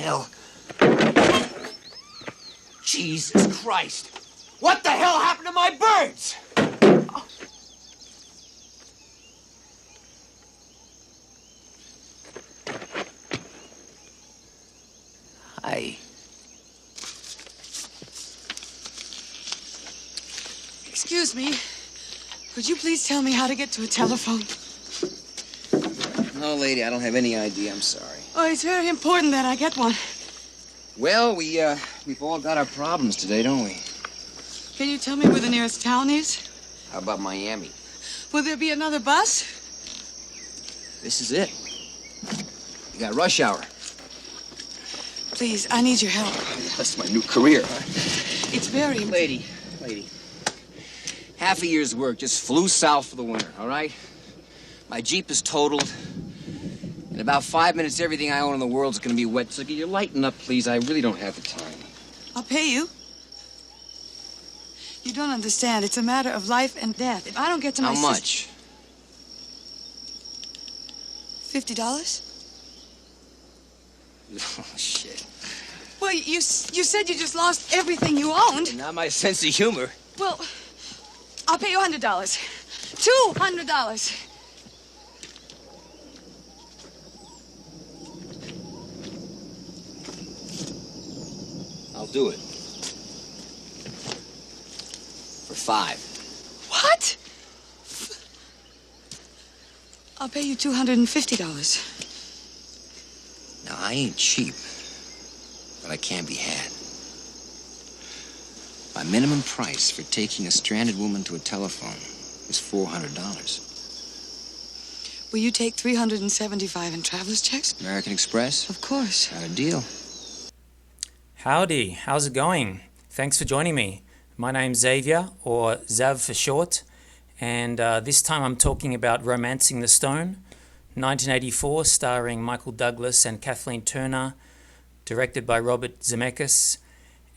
hell? Jesus Christ! What the hell happened to my birds? Hi. Excuse me. Could you please tell me how to get to a telephone? No, lady, I don't have any idea. I'm sorry. Oh, it's very important that I get one. Well, we've all got our problems today, don't we? Can you tell me where the nearest town is? How about Miami? Will there be another bus? This is it. You got rush hour. Please, I need your help. That's my new career, huh? It's very... Lady. Half a year's work just flew south for the winter, all right? My Jeep is totaled. In about 5 minutes, everything I own in the world is going to be wet. So can you lighten up, please? I really don't have the time. I'll pay you. You don't understand. It's a matter of life and death. If I don't get to my How much? $50? Oh, shit. Well, you said you just lost everything you owned. Not my sense of humor. Well, I'll pay you $100. $200. I'll do it. For $5. What? I'll pay you $250. Now, I ain't cheap, but I can be had. My minimum price for taking a stranded woman to a telephone is $400. Will you take $375 in traveler's checks? American Express? Of course. Got a deal. Howdy, how's it going? Thanks for joining me. My name's Xavier, or Zav for short, and this time I'm talking about Romancing the Stone, 1984, starring Michael Douglas and Kathleen Turner, directed by Robert Zemeckis.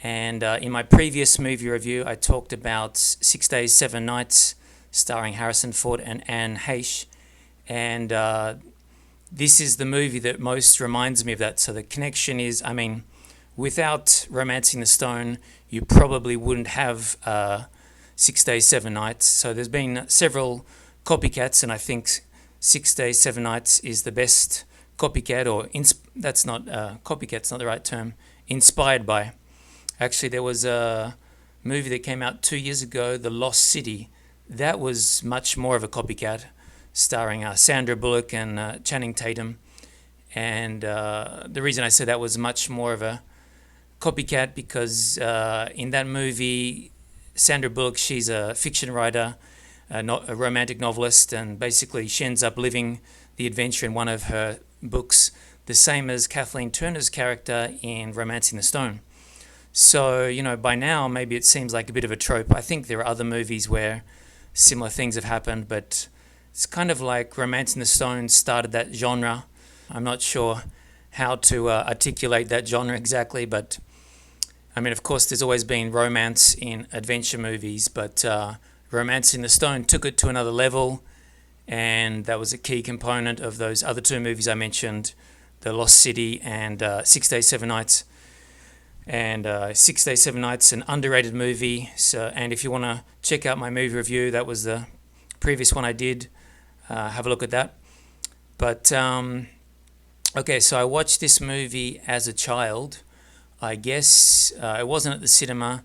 And in my previous movie review, I talked about 6 Days, 7 Nights, starring Harrison Ford and Anne Heche. And this is the movie that most reminds me of that. So the connection is, without Romancing the Stone, you probably wouldn't have 6 Days, 7 Nights. So there's been several copycats, and I think 6 Days, 7 Nights is the best copycat, or that's not, copycat's not the right term, inspired by. Actually, there was a movie that came out 2 years ago, The Lost City. That was much more of a copycat, starring Sandra Bullock and Channing Tatum. And the reason I say that was much more of a copycat because in that movie, Sandra Bullock, she's a fiction writer, not a romantic novelist, and basically she ends up living the adventure in one of her books, the same as Kathleen Turner's character in Romancing the Stone. So, by now, maybe it seems like a bit of a trope. I think there are other movies where similar things have happened, but it's kind of like Romancing the Stone started that genre. I'm not sure how to articulate that genre exactly, but, of course, there's always been romance in adventure movies, but Romancing the Stone took it to another level, and that was a key component of those other two movies I mentioned, The Lost City and 6 Days, 7 Nights. And 6 Days, 7 Nights, an underrated movie. So, and if you want to check out my movie review, that was the previous one I did. Have a look at that. But, okay, so I watched this movie as a child. I guess it wasn't at the cinema.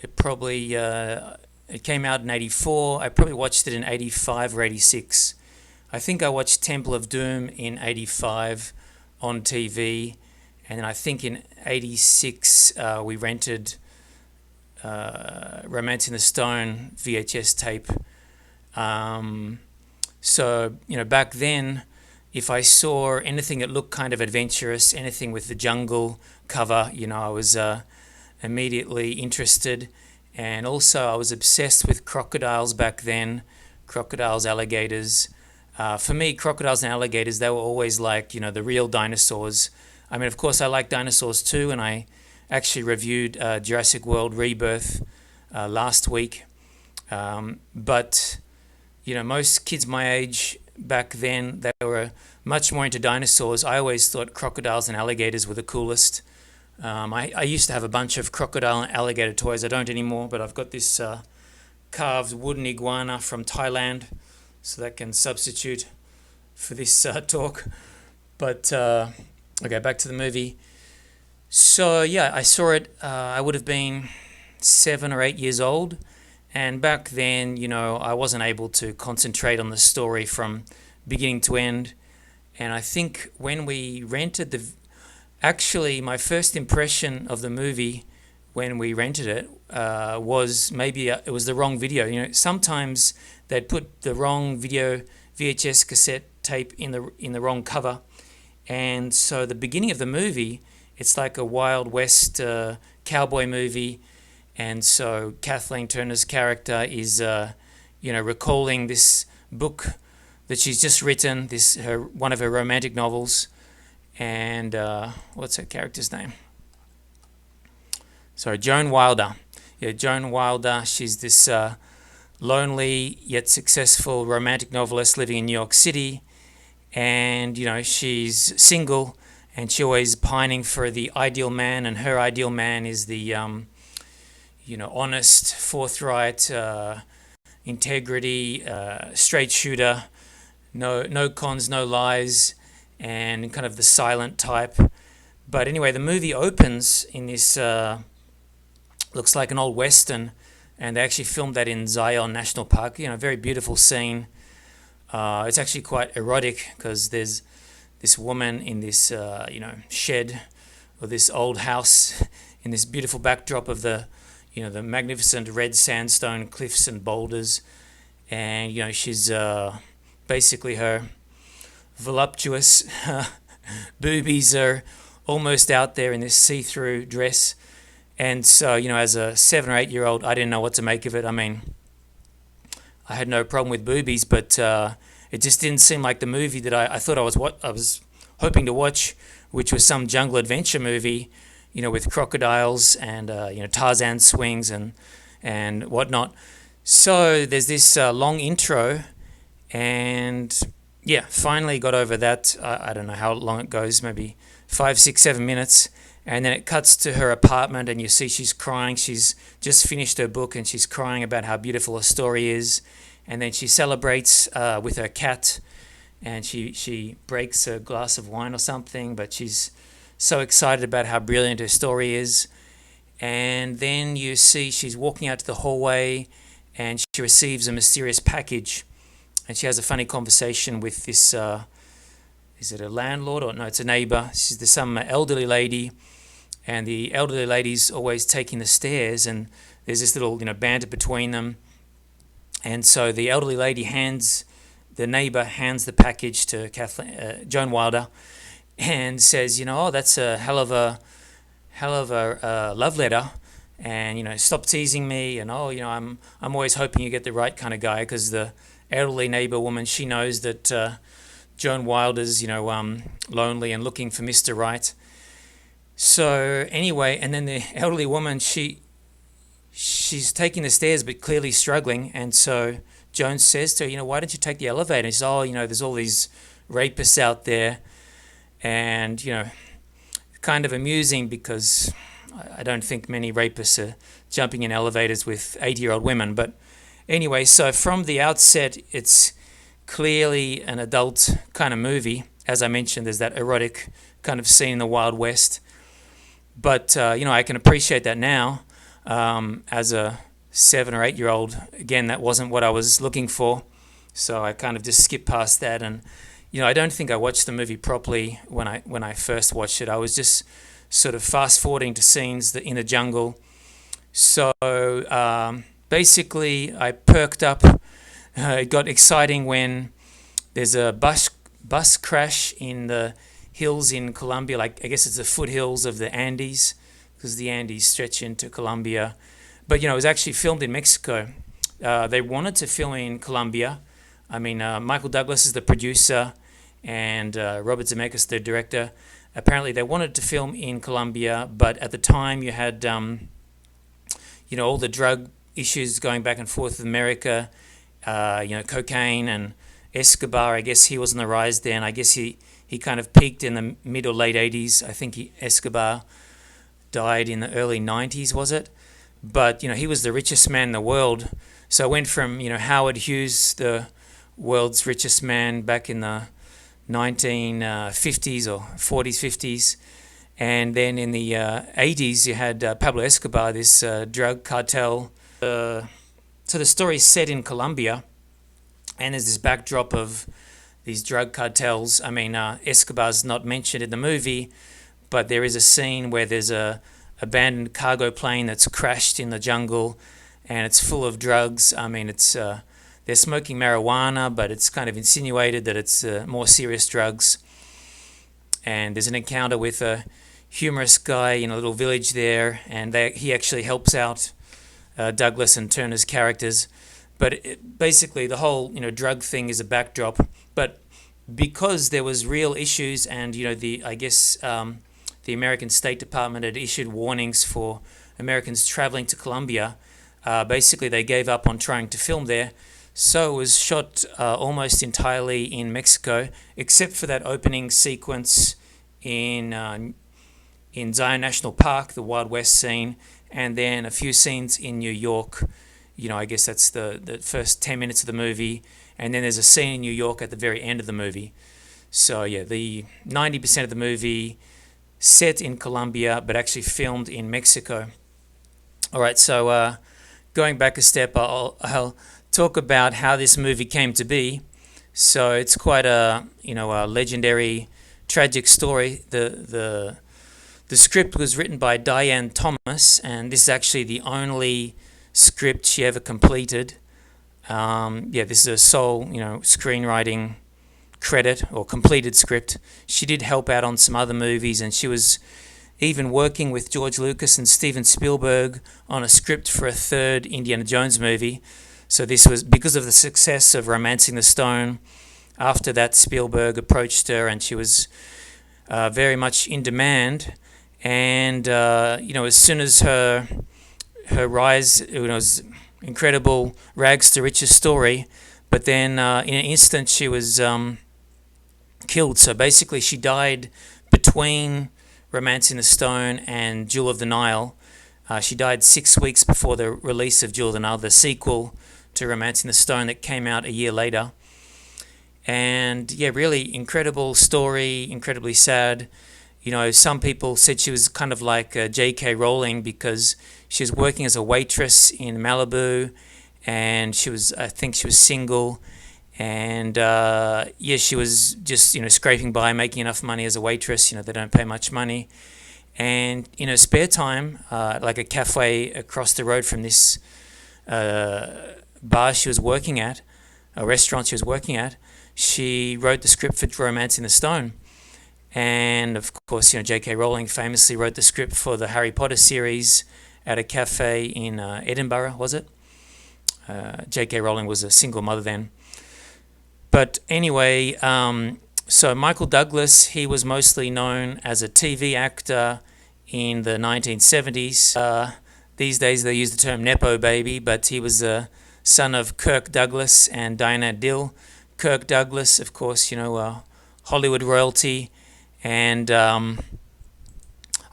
It probably, it came out in 84. I probably watched it in 85 or 86. I think I watched Temple of Doom in 85 on TV. And then I think in 86 we rented Romancing the Stone VHS tape. So, back then, if I saw anything that looked kind of adventurous, anything with the jungle cover, I was immediately interested. And also I was obsessed with crocodiles back then, crocodiles, alligators. For me, crocodiles and alligators, they were always like, the real dinosaurs. Of course, I like dinosaurs too, and I actually reviewed Jurassic World Rebirth last week. But, most kids my age back then, they were much more into dinosaurs. I always thought crocodiles and alligators were the coolest. I used to have a bunch of crocodile and alligator toys. I don't anymore, but I've got this carved wooden iguana from Thailand, so that can substitute for this talk. But okay, back to the movie. So yeah, I saw it. I would have been 7 or 8 years old, and back then, I wasn't able to concentrate on the story from beginning to end. And I think when we rented actually, my first impression of the movie when we rented it was maybe it was the wrong video. Sometimes they'd put the wrong video VHS cassette tape in the wrong cover, and so the beginning of the movie, it's like a Wild West cowboy movie, and so Kathleen Turner's character is recalling this book that she's just written, one of her romantic novels. And what's her character's name? Sorry, Joan Wilder. Yeah, Joan Wilder. She's this lonely yet successful romantic novelist living in New York City. And, she's single and she's always pining for the ideal man. And her ideal man is the, honest, forthright, integrity, straight shooter, no cons, no lies, and kind of the silent type. But anyway, the movie opens in this, looks like an old Western, and they actually filmed that in Zion National Park, very beautiful scene. It's actually quite erotic because there's this woman in this, shed or this old house in this beautiful backdrop of the magnificent red sandstone cliffs and boulders. And, she's basically her voluptuous boobies are almost out there in this see-through dress. And so, as a 7 or 8 year old, I didn't know what to make of it. I mean, I had no problem with boobies, but it just didn't seem like the movie that I thought I was hoping to watch, which was some jungle adventure movie, with crocodiles and Tarzan swings and whatnot. So there's this long intro, and yeah, finally got over that. I don't know how long it goes, maybe 5, 6, 7 minutes. And then it cuts to her apartment and you see she's crying. She's just finished her book and she's crying about how beautiful her story is. And then she celebrates with her cat, and she breaks a glass of wine or something, but she's so excited about how brilliant her story is. And then you see she's walking out to the hallway and she receives a mysterious package. And she has a funny conversation with this, is it a landlord or no, it's a neighbor. There's some elderly lady, and the elderly lady's always taking the stairs, and there's this little, banter between them. And so the elderly lady the neighbor hands the package to Joan Wilder and says, oh, that's a hell of a love letter. And, stop teasing me. And, I'm always hoping you get the right kind of guy, because the elderly neighbor woman, she knows that Joan Wilder's, lonely and looking for Mr. Right. So anyway, and then the elderly woman, she's taking the stairs but clearly struggling, and so Joan says to her, why don't you take the elevator? And she says, there's all these rapists out there, and, kind of amusing because I don't think many rapists are jumping in elevators with 80-year-old women. But anyway, so from the outset, it's clearly an adult kind of movie. As I mentioned, there's that erotic kind of scene in the Wild West. But, I can appreciate that now. As a 7 or 8 year old, again, that wasn't what I was looking for. So I kind of just skipped past that. And, I don't think I watched the movie properly when I first watched it. I was just sort of fast forwarding to scenes in the jungle. So basically I perked up. It got exciting when there's a bus crash in the hills in Colombia. Like, I guess it's the foothills of the Andes, because the Andes stretch into Colombia. But, it was actually filmed in Mexico. They wanted to film in Colombia. I mean, Michael Douglas is the producer and Robert Zemeckis, the director. Apparently they wanted to film in Colombia, but at the time you had, all the drug issues going back and forth with America, cocaine Escobar, I guess he was on the rise then. I guess he kind of peaked in the mid or late 80s. I think Escobar died in the early 90s, was it? But, he was the richest man in the world. So it went from, Howard Hughes, the world's richest man back in the 1950s or 40s, 50s. And then in the 80s, you had Pablo Escobar, this drug cartel. So the story's set in Colombia, and there's this backdrop of these drug cartels. I mean, Escobar's not mentioned in the movie, but there is a scene where there's a abandoned cargo plane that's crashed in the jungle, and it's full of drugs. I mean, it's they're smoking marijuana, but it's kind of insinuated that it's more serious drugs. And there's an encounter with a humorous guy in a little village there, and he actually helps out Douglas and Turner's characters. But basically, the whole drug thing is a backdrop. But because there was real issues, and the American State Department had issued warnings for Americans traveling to Colombia, basically they gave up on trying to film there. So it was shot almost entirely in Mexico, except for that opening sequence in Zion National Park, the Wild West scene, and then a few scenes in New York. I guess that's the first 10 minutes of the movie, and then there's a scene in New York at the very end of the movie. So yeah, the 90% of the movie set in Colombia, but actually filmed in Mexico. All right, so going back a step, I'll talk about how this movie came to be. So it's quite a a legendary, tragic story. The script was written by Diane Thomas, and this is actually the only script she ever completed. This is a sole screenwriting credit or completed script. She did help out on some other movies, and she was even working with George Lucas and Steven Spielberg on a script for a third Indiana Jones movie. So this was because of the success of Romancing the Stone. After that, Spielberg approached her, and she was very much in demand. And as soon as her rise, it was incredible, rags to riches story. But then in an instant, she was killed. So basically, she died between Romancing the Stone and Jewel of the Nile. She died 6 weeks before the release of Jewel of the Nile, the sequel to Romancing the Stone that came out a year later. And yeah, really incredible story, incredibly sad. Some people said she was kind of like J.K. Rowling because she was working as a waitress in Malibu, and I think she was single, and she was just scraping by, making enough money as a waitress. They don't pay much money, and in her spare time, like a cafe across the road from this bar she was working at, a restaurant she was working at, she wrote the script for Romancing the Stone. And of course, J.K. Rowling famously wrote the script for the Harry Potter series at a cafe in Edinburgh, was it? J.K. Rowling was a single mother then. But anyway, so Michael Douglas, he was mostly known as a TV actor in the 1970s. These days they use the term Nepo baby, but he was the son of Kirk Douglas and Diana Dill. Kirk Douglas, of course, Hollywood royalty. And I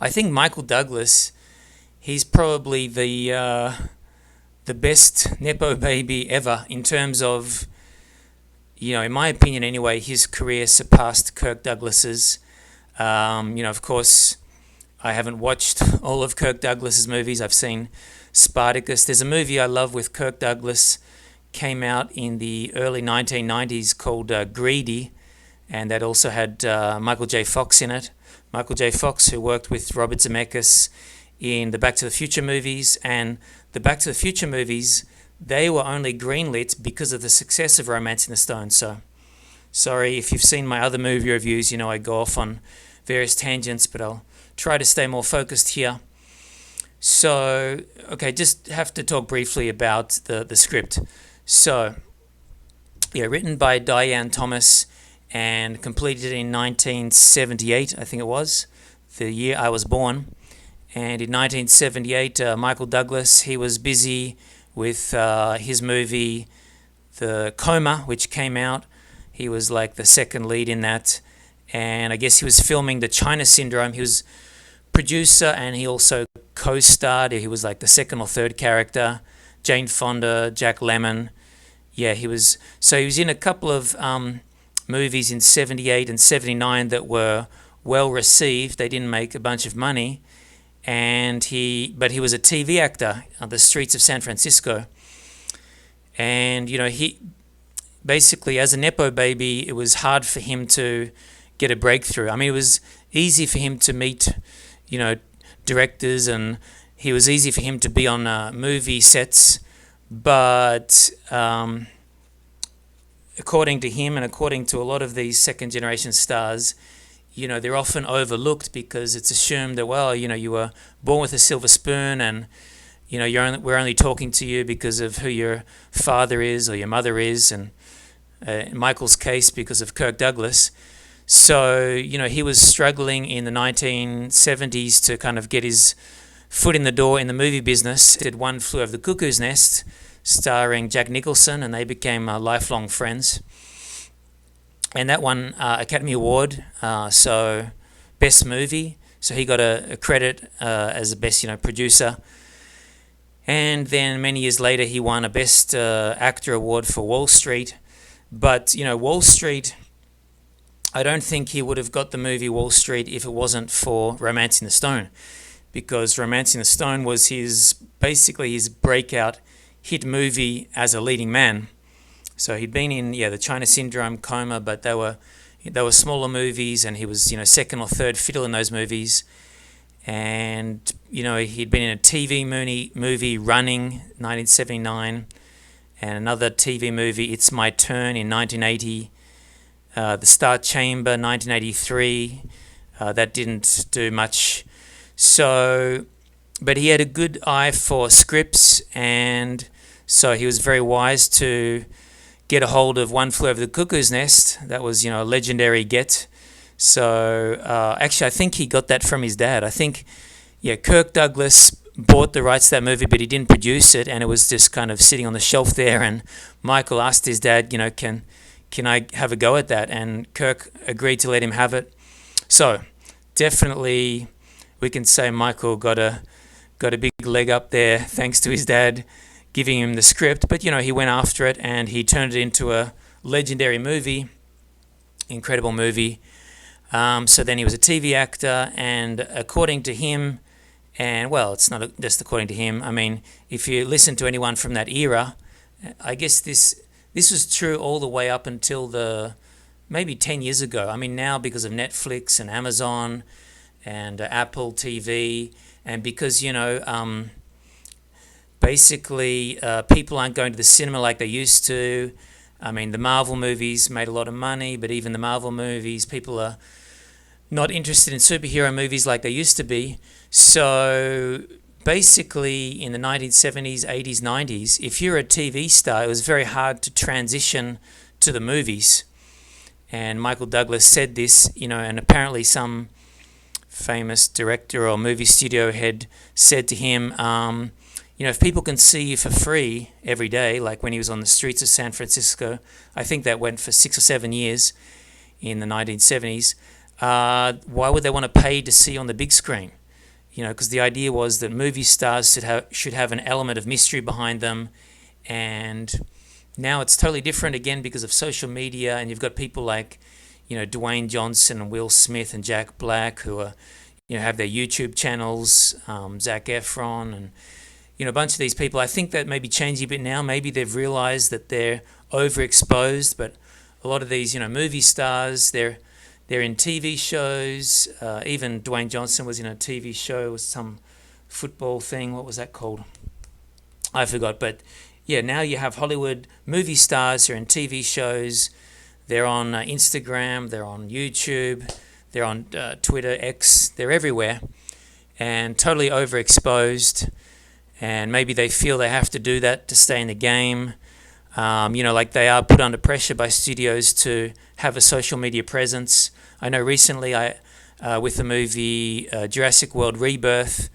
think Michael Douglas, he's probably the best Nepo baby ever in terms of, in my opinion anyway, his career surpassed Kirk Douglas's. Of course, I haven't watched all of Kirk Douglas's movies. I've seen Spartacus. There's a movie I love with Kirk Douglas, came out in the early 1990s called Greedy, and that also had Michael J. Fox in it. Michael J. Fox, who worked with Robert Zemeckis in the Back to the Future movies, and the Back to the Future movies, they were only greenlit because of the success of Romancing the Stone. So, sorry if you've seen my other movie reviews, I go off on various tangents, but I'll try to stay more focused here. So, okay, just have to talk briefly about the script. So, yeah, written by Diane Thomas and completed in 1978, I think it was, the year I was born. And in 1978, Michael Douglas, he was busy with his movie The Coma, which came out He was like the second lead in that, and I guess he was filming the China Syndrome. He was producer, and he also co-starred. He was like the second or third character. Jane Fonda, Jack Lemmon. Yeah, he was in a couple of movies in 78 and 79 that were well received. They didn't make a bunch of money, but he was a TV actor on the streets of San Francisco. And he basically, as a nepo baby, it was hard for him to get a breakthrough. I mean, it was easy for him to meet directors, and it was easy for him to be on movie sets, but according to him and according to a lot of these second generation stars, they're often overlooked because it's assumed that, well, you were born with a silver spoon, and we're only talking to you because of who your father is or your mother is, and in Michael's case, because of Kirk Douglas. So, he was struggling in the 1970s to kind of get his foot in the door in the movie business. Did One Flew Over the Cuckoo's Nest, starring Jack Nicholson, and they became lifelong friends. And that won Academy Award, so Best Movie. So he got a credit as the Best, producer. And then many years later, he won a Best Actor Award for Wall Street. But, Wall Street, I don't think he would have got the movie Wall Street if it wasn't for Romancing the Stone, because Romancing the Stone was basically his breakout hit movie as a leading man. So he'd been in the China Syndrome, Coma, but they were smaller movies, and he was second or third fiddle in those movies. And he'd been in a TV movie, Running, 1979, and another TV movie, It's My Turn, in 1980. The Star Chamber, 1983. That didn't do much. So, but he had a good eye for scripts, and so he was very wise to get a hold of One Flew Over the Cuckoo's Nest. That was, a legendary get. So, actually, I think he got that from his dad. I think, Kirk Douglas bought the rights to that movie, but he didn't produce it, and it was just kind of sitting on the shelf there. And Michael asked his dad, can I have a go at that? And Kirk agreed to let him have it. So, definitely, we can say Michael got a big leg up there thanks to his dad giving him the script. But, he went after it, and he turned it into a legendary movie, incredible movie. So then he was a TV actor, and according to him, and well, it's not just according to him. I mean, if you listen to anyone from that era, I guess this was true all the way up until maybe 10 years ago. I mean, now because of Netflix and Amazon and Apple TV, and because, basically people aren't going to the cinema like they used to. I mean, the Marvel movies made a lot of money, but even the Marvel movies, people are not interested in superhero movies like they used to be. So basically in the 1970s, 80s, 90s, if you're a TV star, it was very hard to transition to the movies. And Michael Douglas said this, and apparently some famous director or movie studio head said to him, if people can see you for free every day, like when he was on the streets of San Francisco, I think that went for 6 or 7 years in the 1970s, why would they want to pay to see on the big screen? Because the idea was that movie stars should have an element of mystery behind them. And now it's totally different again because of social media, and you've got people like, Dwayne Johnson and Will Smith and Jack Black who are, have their YouTube channels, Zac Efron and, a bunch of these people. I think that may be changing a bit now. Maybe they've realized that they're overexposed, but a lot of these, movie stars, they're in TV shows. Even Dwayne Johnson was in a TV show with some football thing. What was that called? I forgot. But yeah, now you have Hollywood movie stars who are in TV shows. They're on Instagram. They're on YouTube. They're on Twitter, X. They're everywhere and totally overexposed. And maybe they feel they have to do that to stay in the game. Like they are put under pressure by studios to have a social media presence. I know recently with the movie Jurassic World Rebirth,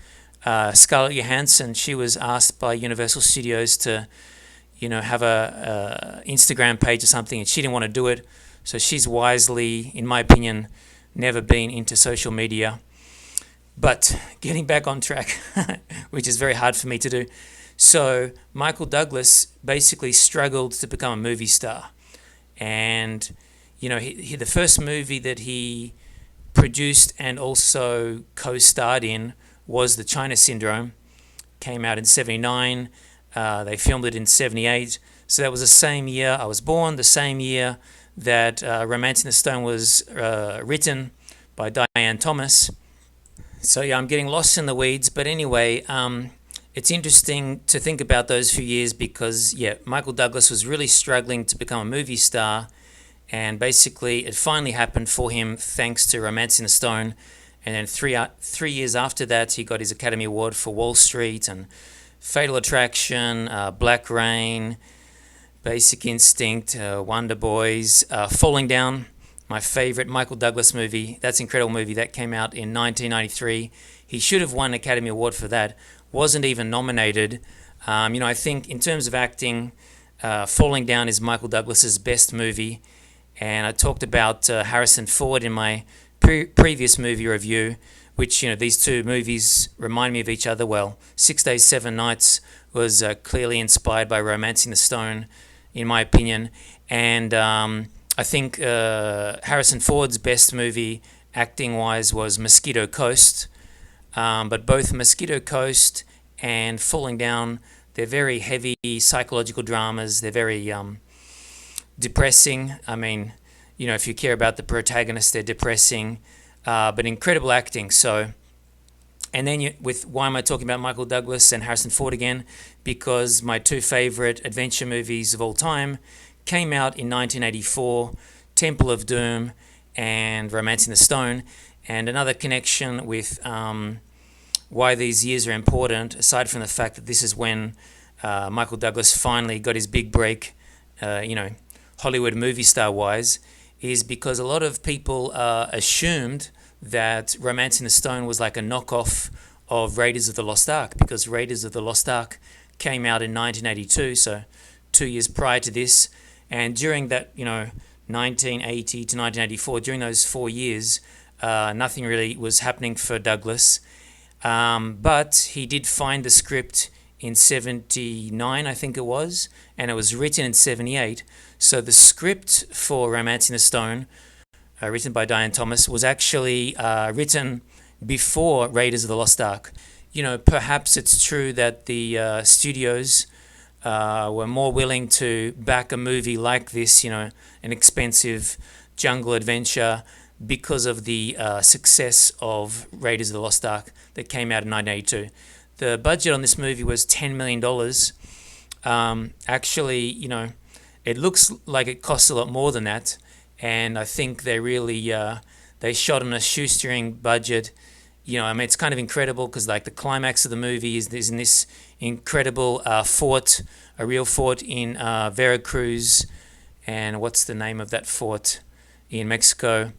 Scarlett Johansson, she was asked by Universal Studios to, have a Instagram page or something, and she didn't want to do it. So she's wisely, in my opinion, never been into social media. But getting back on track, which is very hard for me to do. So Michael Douglas basically struggled to become a movie star. And, you know, the first movie that he produced and also co-starred in was The China Syndrome. Came out in 79. They filmed it in 78. So that was the same year I was born, the same year that Romancing the Stone was written by Diane Thomas. So yeah, I'm getting lost in the weeds. But anyway, it's interesting to think about those few years because, yeah, Michael Douglas was really struggling to become a movie star. And basically, it finally happened for him thanks to Romancing the Stone. And then 3 years after that, he got his Academy Award for Wall Street and Fatal Attraction, Black Rain, Basic Instinct, Wonder Boys, Falling Down, my favorite Michael Douglas movie. That's an incredible movie. That came out in 1993. He should have won an Academy Award for that. Wasn't even nominated. I think in terms of acting, Falling Down is Michael Douglas's best movie. And I talked about Harrison Ford in my previous movie review, which, these two movies remind me of each other well. 6 Days, 7 Nights was clearly inspired by Romancing the Stone, in my opinion. And I think Harrison Ford's best movie, acting-wise, was Mosquito Coast. But both Mosquito Coast and Falling Down, they're very heavy psychological dramas. They're very depressing. I mean, if you care about the protagonist, they're depressing, but incredible acting. So, and then why am I talking about Michael Douglas and Harrison Ford again? Because my two favorite adventure movies of all time came out in 1984, Temple of Doom and Romancing the Stone. And another connection with why these years are important, aside from the fact that this is when Michael Douglas finally got his big break, Hollywood movie star-wise, is because a lot of people assumed that Romancing the Stone was like a knockoff of Raiders of the Lost Ark, because Raiders of the Lost Ark came out in 1982, so 2 years prior to this. And during that, 1980 to 1984, during those 4 years, nothing really was happening for Douglas. But he did find the script in 79, I think it was, and it was written in 78. So the script for Romancing the Stone, written by Diane Thomas, was actually written before Raiders of the Lost Ark. Perhaps it's true that the studios were more willing to back a movie like this, an expensive jungle adventure, because of the success of Raiders of the Lost Ark that came out in 1982. The budget on this movie was $10 million. Actually, it looks like it costs a lot more than that, and I think they really they shot on a shoestring budget. It's kind of incredible because the climax of the movie is in this incredible fort, a real fort in Veracruz, and what's the name of that fort in Mexico?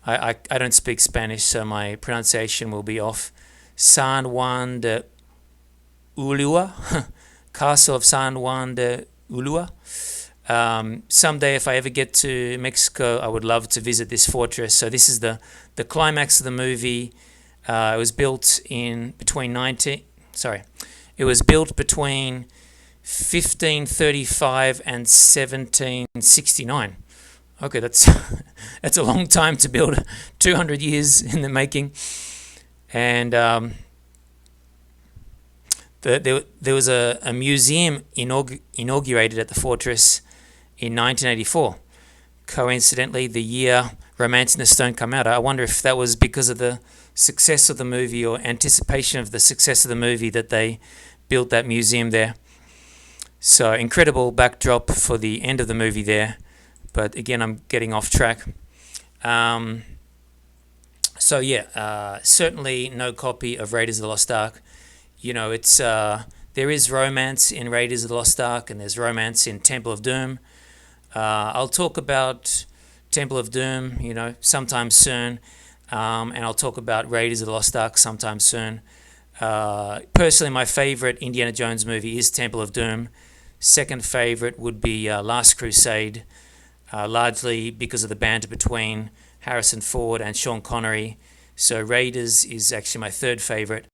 I don't speak Spanish, so my pronunciation will be off. San Juan de Ulua, Castle of San Juan de Ulua. Someday, if I ever get to Mexico, I would love to visit this fortress. So this is the climax of the movie. It was built between 1535 and 1769. Okay, that's a long time to build, 200 years in the making. And there was a museum inaugurated at the fortress in 1984. Coincidentally, the year Romancing the Stone came out. I wonder if that was because of the success of the movie or anticipation of the success of the movie that they built that museum there. So incredible backdrop for the end of the movie there. But again, I'm getting off track. Certainly no copy of Raiders of the Lost Ark. There is romance in Raiders of the Lost Ark, and there's romance in Temple of Doom. I'll talk about Temple of Doom, sometime soon, and I'll talk about Raiders of the Lost Ark sometime soon. Personally, my favorite Indiana Jones movie is Temple of Doom. Second favorite would be Last Crusade. largely because of the banter between Harrison Ford and Sean Connery. So Raiders is actually my third favorite.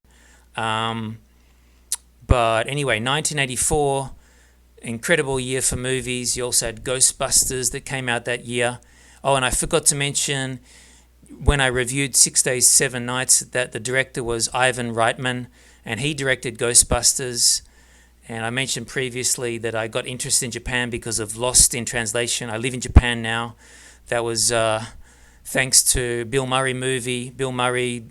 But anyway, 1984, incredible year for movies. You also had Ghostbusters that came out that year. Oh, and I forgot to mention when I reviewed 6 Days, 7 Nights that the director was Ivan Reitman, and he directed Ghostbusters. And I mentioned previously that I got interested in Japan because of Lost in Translation. I live in Japan now. That was thanks to Bill Murray movie. Bill Murray,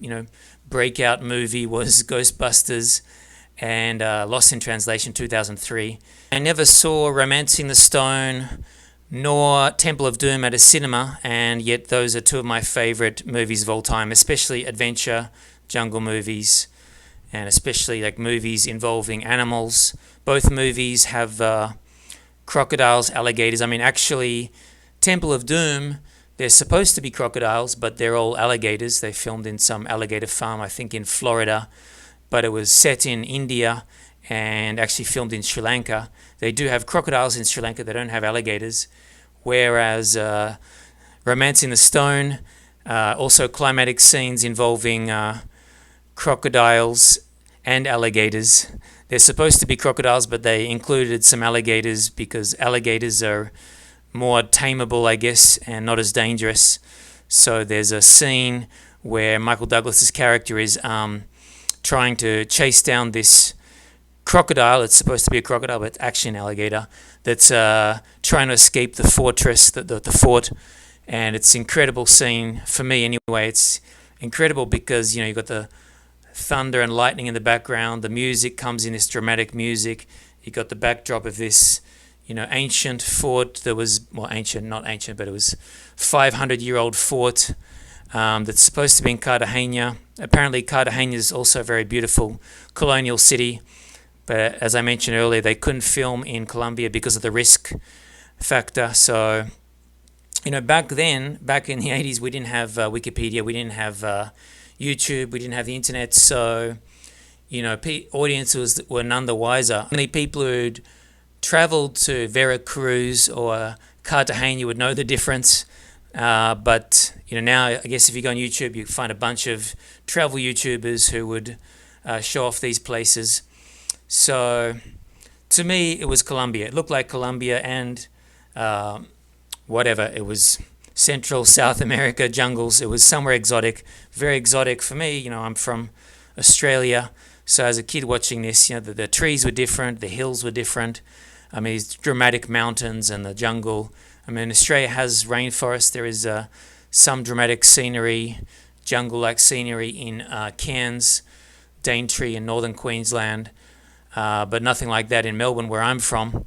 breakout movie was Ghostbusters, and Lost in Translation 2003. I never saw Romancing the Stone nor Temple of Doom at a cinema, and yet those are two of my favorite movies of all time, especially adventure jungle movies, and especially like movies involving animals. Both movies have crocodiles, alligators. I mean, actually, Temple of Doom, they're supposed to be crocodiles, but they're all alligators. They filmed in some alligator farm, I think in Florida, but it was set in India and actually filmed in Sri Lanka. They do have crocodiles in Sri Lanka, they don't have alligators. Whereas Romancing the Stone, also climatic scenes involving crocodiles and alligators. They're supposed to be crocodiles, but they included some alligators because alligators are more tameable, I guess, and not as dangerous. So there's a scene where Michael Douglas's character is trying to chase down this crocodile. It's supposed to be a crocodile, but it's actually an alligator that's trying to escape the fortress, the fort. And it's an incredible scene for me anyway. It's incredible because you've got the thunder and lightning in the background. The music comes in, this dramatic music. You've got the backdrop of this ancient fort that was, well, ancient, not ancient, but it was 500-year-old fort that's supposed to be in Cartagena. Apparently Cartagena is also a very beautiful colonial city, but as I mentioned earlier, they couldn't film in Colombia because of the risk factor. So, back then, back in the 80s, we didn't have Wikipedia, we didn't have YouTube, we didn't have the internet, so, audiences were none the wiser. Only people who'd traveled to Veracruz or Cartagena would know the difference. But now I guess if you go on YouTube, you find a bunch of travel YouTubers who would show off these places. So to me, it was Colombia. It looked like Colombia and whatever. It was Central South America jungles. It was somewhere exotic, very exotic for me. I'm from Australia. So as a kid watching this, the trees were different, the hills were different. I mean, these dramatic mountains and the jungle. I mean, Australia has rainforest. There is some dramatic scenery, jungle-like scenery in Cairns, Daintree in northern Queensland, but nothing like that in Melbourne, where I'm from.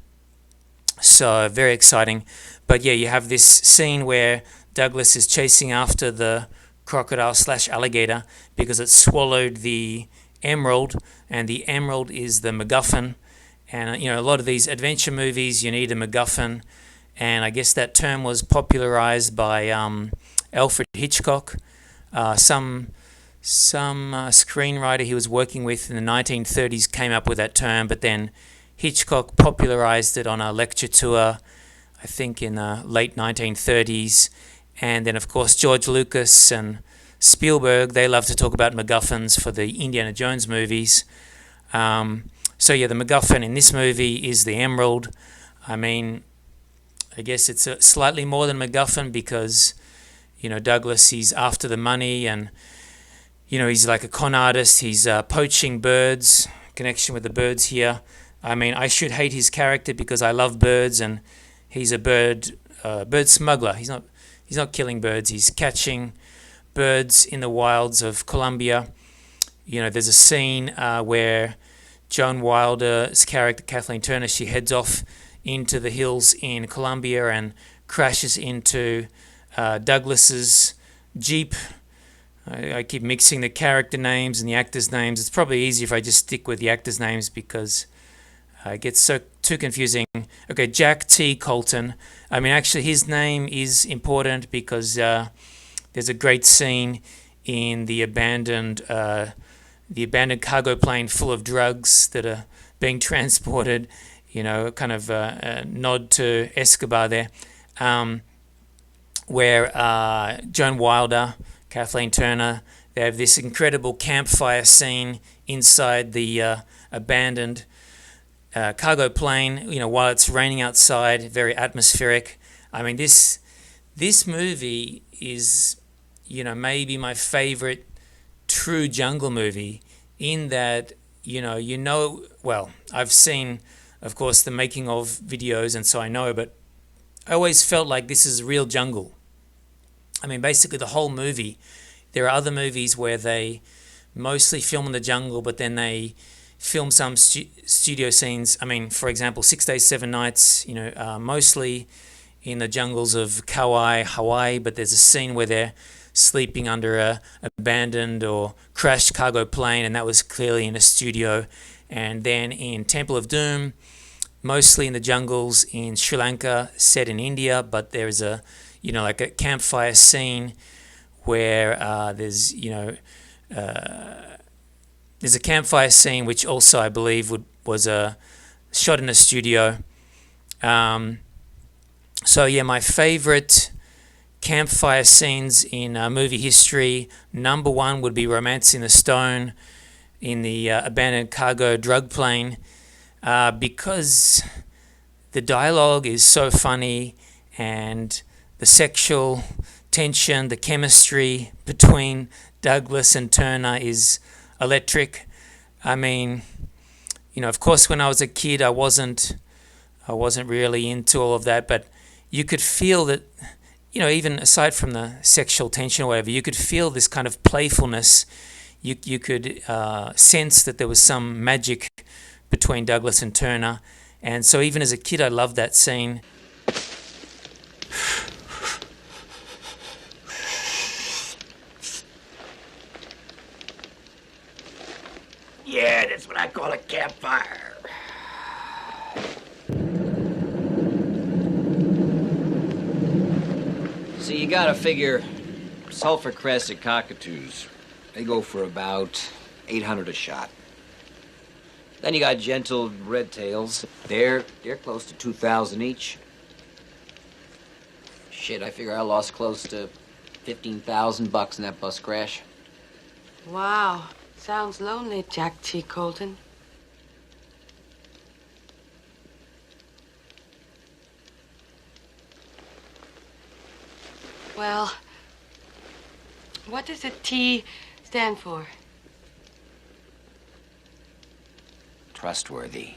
So very exciting. But yeah, you have this scene where Douglas is chasing after the crocodile/alligator because it swallowed the emerald, and the emerald is the MacGuffin. And a lot of these adventure movies, you need a MacGuffin, and I guess that term was popularized by Alfred Hitchcock, some screenwriter he was working with in the 1930s came up with that term, but then Hitchcock popularized it on a lecture tour, I think in the late 1930s, and then of course George Lucas and Spielberg, they love to talk about MacGuffins for the Indiana Jones movies. So yeah, the MacGuffin in this movie is the emerald. I mean, I guess it's slightly more than MacGuffin because, Douglas, he's after the money and, he's like a con artist. He's poaching birds, connection with the birds here. I mean, I should hate his character because I love birds and he's a bird smuggler. He's not killing birds. He's catching birds in the wilds of Colombia. There's a scene where Joan Wilder's character, Kathleen Turner, she heads off into the hills in Colombia and crashes into Douglas's Jeep. I keep mixing the character names and the actors' names. It's probably easier if I just stick with the actors' names because it gets too confusing. Okay, Jack T. Colton. I mean, actually, his name is important because there's a great scene in the abandoned cargo plane full of drugs that are being transported, kind of a nod to Escobar there. where Joan Wilder, Kathleen Turner, they have this incredible campfire scene inside the abandoned cargo plane, while it's raining outside, very atmospheric. I mean, this movie is, maybe my favorite true jungle movie, in that, well, I've seen, of course, the making of videos, and so I know, but I always felt like this is real jungle. I mean, basically the whole movie. There are other movies where they mostly film in the jungle, but then they film some studio scenes. I mean, for example, 6 Days, 7 Nights, mostly in the jungles of Kauai, Hawaii, but there's a scene where they're sleeping under a abandoned or crashed cargo plane, and that was clearly in a studio. And then in Temple of Doom, mostly in the jungles in Sri Lanka, set in India, but there's a, like a campfire scene where there's a campfire scene which also, I believe, was shot in a studio. So yeah, my favorite campfire scenes in movie history, number one would be Romancing the Stone in the abandoned cargo drug plane, because the dialogue is so funny, and the sexual tension, the chemistry between Douglas and Turner is electric. I mean, of course, when I was a kid, I wasn't really into all of that, but you could feel that, even aside from the sexual tension or whatever, you could feel this kind of playfulness. You could sense that there was some magic between Douglas and Turner, and so even as a kid, I loved that scene. Yeah, that's what I call a campfire. So you gotta figure sulfur-crested cockatoos. They go for about 800 a shot. Then you got gentle red-tails. They're close to 2,000 each. Shit, I figure I lost close to $15,000 in that bus crash. Wow. Sounds lonely, Jack T. Colton. Well, what does the T stand for? Trustworthy.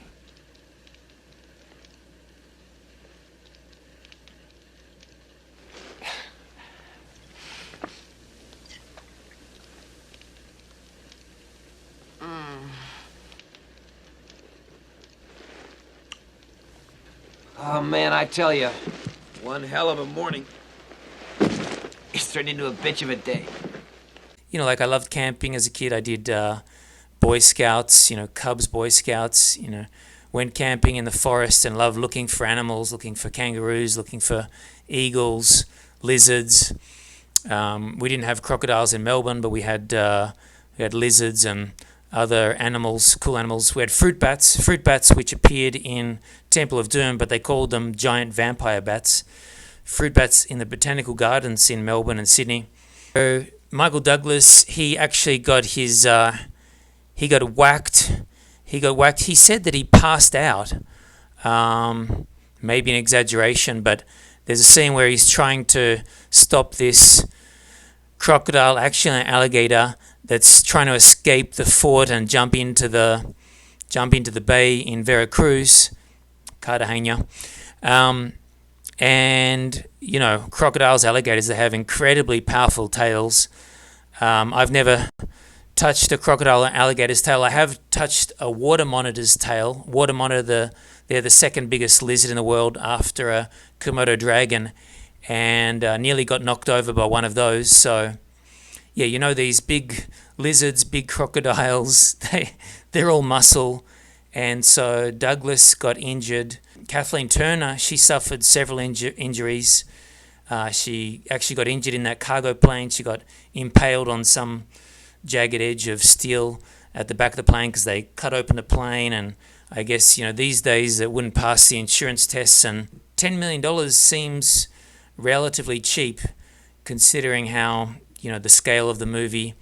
Oh, man, I tell you, one hell of a morning. It's turned into a bitch of a day. Like I loved camping as a kid. I did Boy Scouts, Cubs Boy Scouts, went camping in the forest and loved looking for animals, looking for kangaroos, looking for eagles, lizards. We didn't have crocodiles in Melbourne, but we had lizards and other animals, cool animals. We had fruit bats which appeared in Temple of Doom, but they called them giant vampire bats. Fruit bats in the botanical gardens in Melbourne and Sydney. So Michael Douglas, he actually got his, he got whacked. He said that he passed out. Maybe an exaggeration, but there's a scene where he's trying to stop this crocodile, actually an alligator, that's trying to escape the fort and jump into the bay in Veracruz, Cartagena. And, crocodiles, alligators, they have incredibly powerful tails. I've never touched a crocodile or alligator's tail. I have touched a water monitor's tail. Water monitor, they're the second biggest lizard in the world after a Komodo dragon, and nearly got knocked over by one of those. So, yeah, these big lizards, big crocodiles, they're all muscle. And so Douglas got injured. Kathleen Turner, she suffered several injuries. She actually got injured in that cargo plane. She got impaled on some jagged edge of steel at the back of the plane because they cut open the plane. And I guess, these days it wouldn't pass the insurance tests, and $10 million seems relatively cheap considering how, the scale of the movie.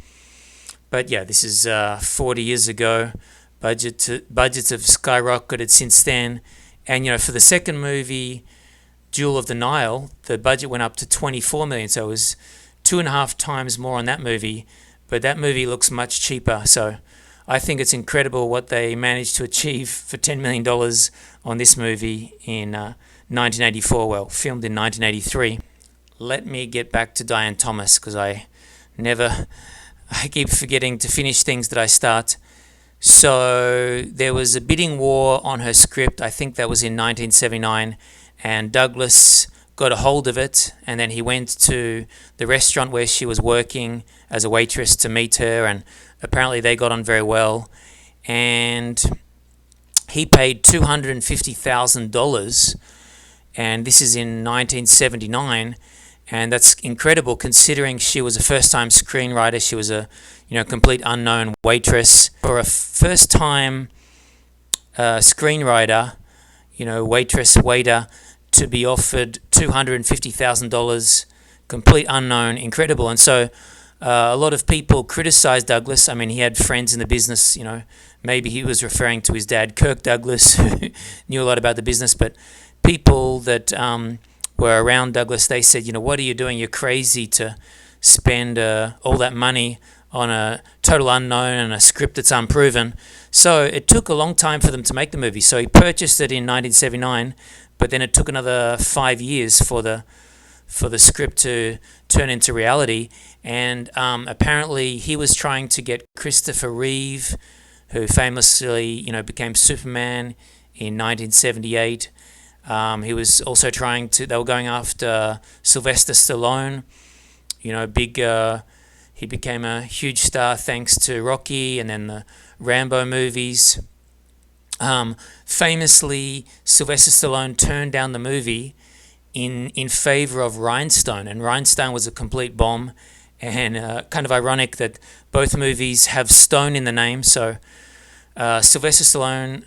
But yeah, this is 40 years ago. Budgets have skyrocketed since then. And, for the second movie, Jewel of the Nile, the budget went up to $24 million. So it was 2.5 times more on that movie. But that movie looks much cheaper. So I think it's incredible what they managed to achieve for $10 million on this movie in 1984. Well, filmed in 1983. Let me get back to Diane Thomas because I keep forgetting to finish things that I start. So there was a bidding war on her script. I think that was in 1979, and Douglas got a hold of it, and then he went to the restaurant where she was working as a waitress to meet her, and apparently they got on very well, and he paid $250,000, and this is in 1979, and that's incredible considering she was a first-time screenwriter. She was a complete unknown waitress. For a first-time screenwriter, waitress, waiter, to be offered $250,000, complete unknown, incredible. And so a lot of people criticized Douglas. I mean, he had friends in the business, maybe he was referring to his dad, Kirk Douglas, who knew a lot about the business, but people that were around Douglas, they said, what are you doing? You're crazy to spend all that money on a total unknown and a script that's unproven. So it took a long time for them to make the movie. So he purchased it in 1979, but then it took another 5 years for the script to turn into reality. And apparently he was trying to get Christopher Reeve, who famously, became Superman in 1978. He was also they were going after Sylvester Stallone, he became a huge star thanks to Rocky and then the Rambo movies. Famously, Sylvester Stallone turned down the movie in favor of Rhinestone, and Rhinestone was a complete bomb, and kind of ironic that both movies have stone in the name, so Sylvester Stallone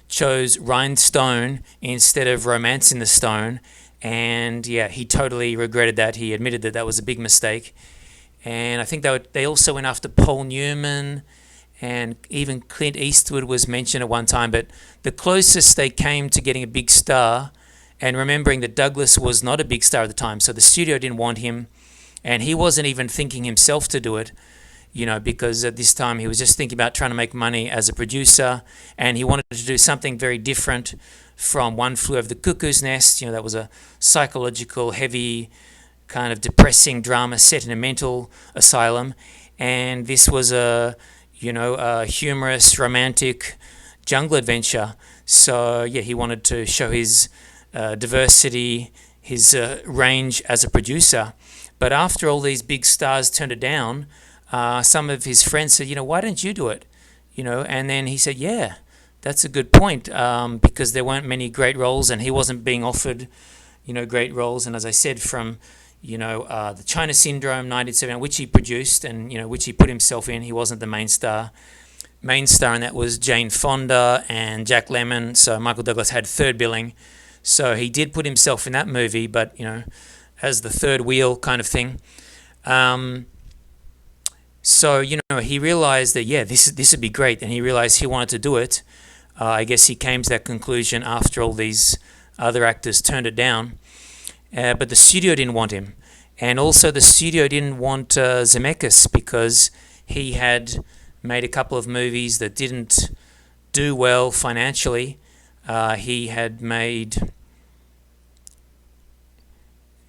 chose Rhinestone instead of Romancing the Stone, and yeah, he totally regretted that. He admitted that was a big mistake, and I think they also went after Paul Newman, and even Clint Eastwood was mentioned at one time, but the closest they came to getting a big star, and remembering that Douglas was not a big star at the time, so the studio didn't want him, and he wasn't even thinking himself to do it, because at this time he was just thinking about trying to make money as a producer, and he wanted to do something very different from One Flew Over the Cuckoo's Nest. That was a psychological, heavy, kind of depressing drama set in a mental asylum, and this was a humorous, romantic jungle adventure. So yeah, he wanted to show his diversity, his range as a producer. But after all these big stars turned it down, some of his friends said, why don't you do it? And then he said, yeah, that's a good point, because there weren't many great roles, and he wasn't being offered, great roles. And as I said, from the China Syndrome, 1970, which he produced and which he put himself in, he wasn't the main star. Main star in that was Jane Fonda and Jack Lemmon. So Michael Douglas had third billing. So he did put himself in that movie, but as the third wheel kind of thing. So he realized that this would be great, and he realized he wanted to do it. I guess he came to that conclusion after all these other actors turned it down. But the studio didn't want him. And also the studio didn't want Zemeckis because he had made a couple of movies that didn't do well financially. He had made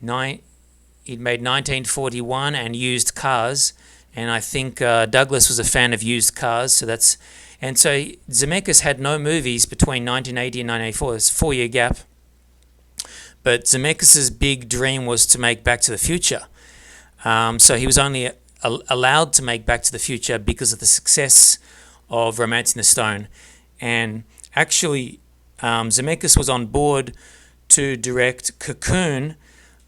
1941 and Used Cars. And I think Douglas was a fan of used cars. So Zemeckis had no movies between 1980 and 1984. It's a 4-year gap. But Zemeckis' big dream was to make Back to the Future. So he was only allowed to make Back to the Future because of the success of Romancing the Stone. And actually, Zemeckis was on board to direct Cocoon,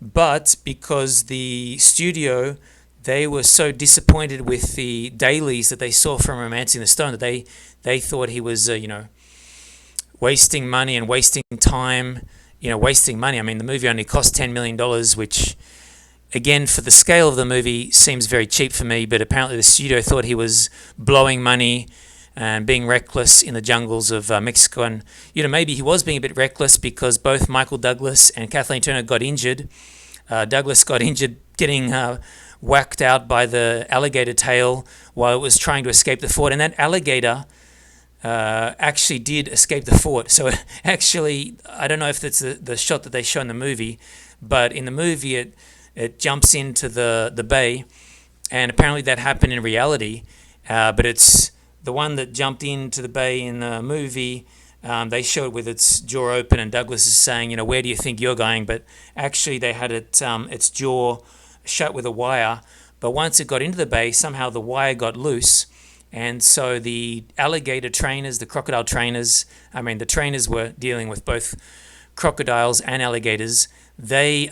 but because the studio, they were so disappointed with the dailies that they saw from Romancing the Stone that they thought he was, wasting money and wasting time, wasting money. I mean, the movie only cost $10 million, which, again, for the scale of the movie, seems very cheap for me, but apparently the studio thought he was blowing money and being reckless in the jungles of Mexico. And, maybe he was being a bit reckless because both Michael Douglas and Kathleen Turner got injured. Douglas got injured getting whacked out by the alligator tail while it was trying to escape the fort. And that alligator actually did escape the fort. So actually, I don't know if that's the shot that they show in the movie, but in the movie it jumps into the bay, and apparently that happened in reality. But it's the one that jumped into the bay in the movie. They show it with its jaw open, and Douglas is saying, where do you think you're going? But actually they had its jaw shut with a wire. But once it got into the bay, somehow the wire got loose. And so the alligator trainers, the crocodile trainers, the trainers were dealing with both crocodiles and alligators. They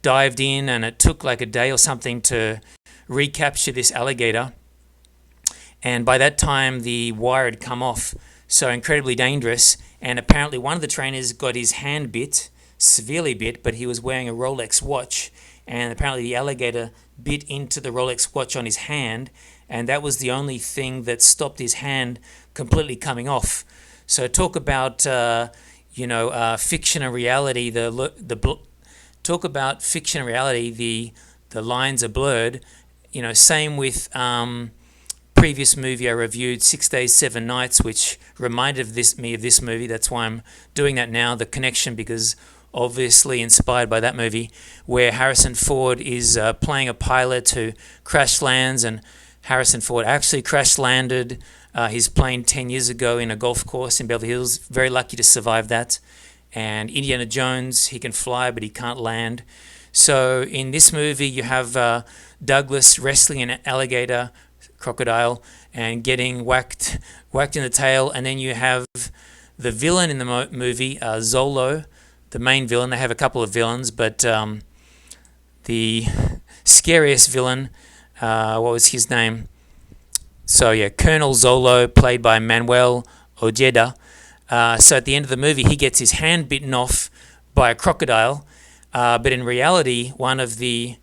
dived in, and it took like a day or something to recapture this alligator. And by that time, the wire had come off. So incredibly dangerous. And apparently one of the trainers got his hand bit, severely bit, but he was wearing a Rolex watch. And apparently the alligator bit into the Rolex watch on his hand, and that was the only thing that stopped his hand completely coming off. So talk about fiction and reality. Talk about fiction and reality. The lines are blurred. Same with previous movie I reviewed, 6 Days, 7 Nights, which reminded me of this movie. That's why I'm doing that now. The connection, because obviously inspired by that movie, where Harrison Ford is playing a pilot who crash lands, and Harrison Ford actually crash landed his plane 10 years ago in a golf course in Beverly Hills. Very lucky to survive that. And Indiana Jones, he can fly, but he can't land. So in this movie, you have Douglas wrestling an alligator, crocodile, and getting whacked in the tail. And then you have the villain in the movie, Zolo, the main villain. They have a couple of villains, but the scariest villain, what was his name? So yeah, Colonel Zolo, played by Manuel Ojeda. So at the end of the movie, he gets his hand bitten off by a crocodile, but in reality, one of the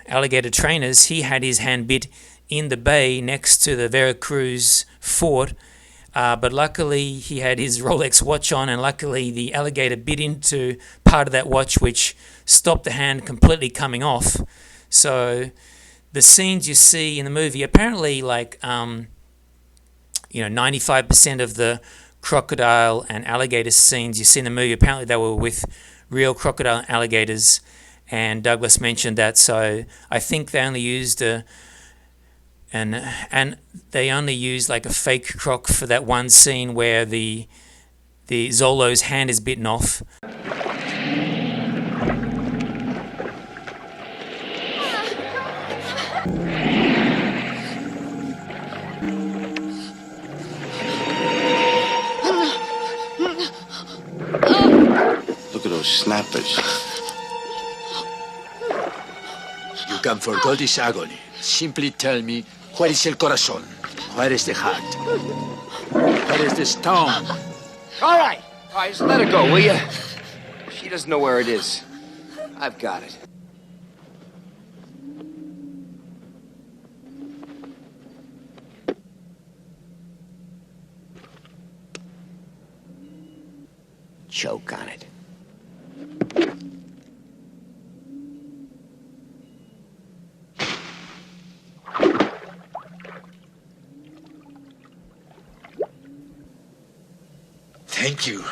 alligator trainers, he had his hand bit in the bay next to the Veracruz fort, but luckily he had his Rolex watch on, and luckily the alligator bit into part of that watch, which stopped the hand completely coming off. So the scenes you see in the movie, apparently 95% of the crocodile and alligator scenes you see in the movie, apparently they were with real crocodile and alligators, and Douglas mentioned that. So I think they only used like a fake croc for that one scene where the Zolo's hand is bitten off. Look at those snappers. You can forget this agony. Simply tell me, where is el corazón? Where is the heart? Where is the stone? All right, just let her go, will you? She doesn't know where it is. I've got it. Choke on it. Thank you.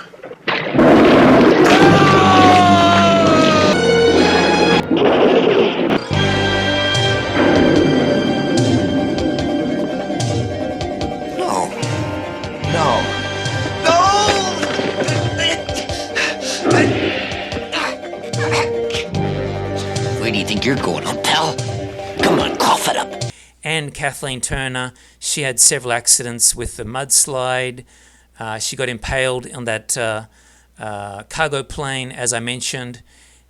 Where do you think you're going, huh, pal? Come on, cough it up. And Kathleen Turner, she had several accidents with the mudslide. She got impaled on that cargo plane, as I mentioned.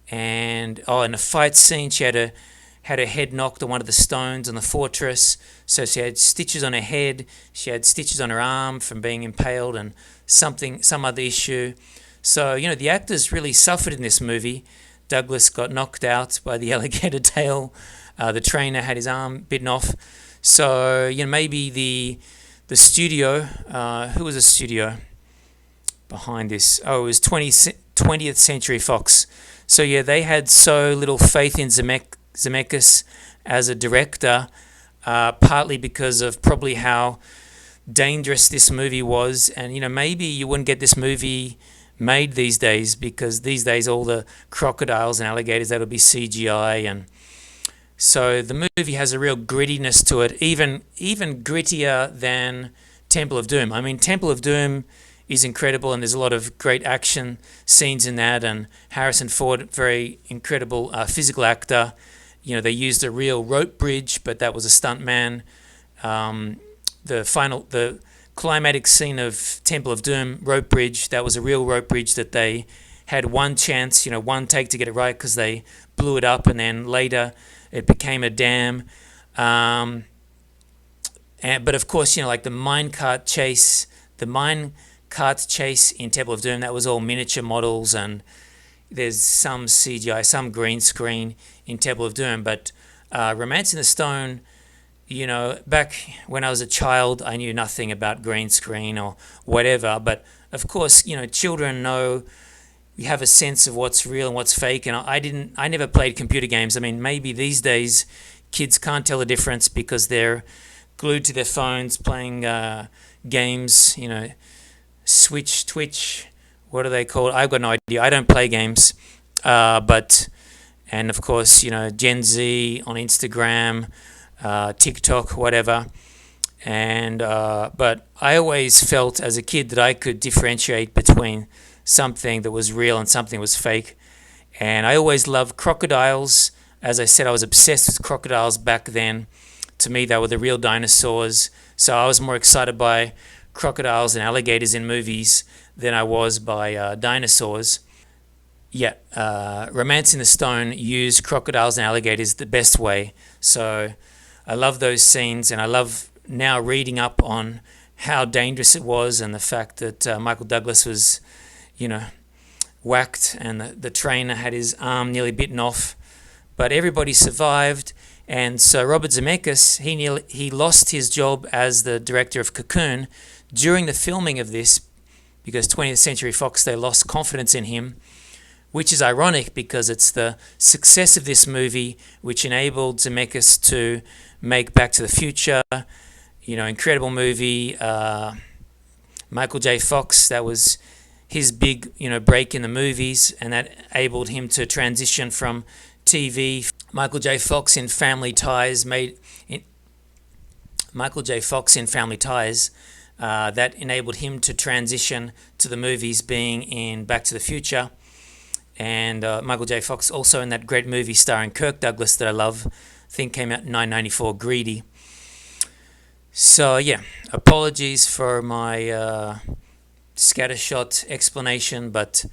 And in a fight scene, she had to had her head knocked on one of the stones on the fortress. So she had stitches on her head. She had stitches on her arm from being impaled and some other issue. So, the actors really suffered in this movie. Douglas got knocked out by the alligator tail. The trainer had his arm bitten off. So, maybe the studio, who was the studio behind this? Oh, it was 20th Century Fox. So, they had so little faith in Zemeckis as a director, partly because of probably how dangerous this movie was. And, maybe you wouldn't get this movie made these days, because these days all the crocodiles and alligators, that'll be CGI. And so the movie has a real grittiness to it, even grittier than Temple of Doom. I mean, Temple of Doom is incredible, and there's a lot of great action scenes in that, and Harrison Ford, very incredible physical actor. They used a real rope bridge, but that was a stuntman. The climatic scene of Temple of Doom rope bridge, that was a real rope bridge that they had one chance, one take to get it right, because they blew it up, and then later it became a dam. But of course, like the minecart chase in Temple of Doom, that was all miniature models, and there's some CGI, some green screen in Temple of Doom. But Romancing the Stone, back when I was a child, I knew nothing about green screen or whatever. But of course, children know, you have a sense of what's real and what's fake. And I never played computer games. I mean, maybe these days kids can't tell the difference because they're glued to their phones playing games, Switch, Twitch, what are they called? I've got no idea. I don't play games. And of course, Gen Z on Instagram, TikTok, whatever. And but I always felt as a kid that I could differentiate between something that was real and something that was fake. And I always loved crocodiles. As I said, I was obsessed with crocodiles back then. To me, they were the real dinosaurs. So I was more excited by crocodiles and alligators in movies than I was by dinosaurs. Romancing the Stone used crocodiles and alligators the best way. So I love those scenes, and I love now reading up on how dangerous it was, and the fact that Michael Douglas was, whacked, and the trainer had his arm nearly bitten off. But everybody survived, and so Robert Zemeckis, he lost his job as the director of Cocoon during the filming of this, because 20th Century Fox, they lost confidence in him, which is ironic because it's the success of this movie which enabled Zemeckis to make Back to the Future, incredible movie. Michael J. Fox, that was his big, break in the movies, and that enabled him to transition from TV. Michael J. Fox in Family Ties that enabled him to transition to the movies, being in Back to the Future. And Michael J. Fox also in that great movie starring Kirk Douglas that I love, I think came out in 1994, Greedy. So apologies for my scattershot explanation, but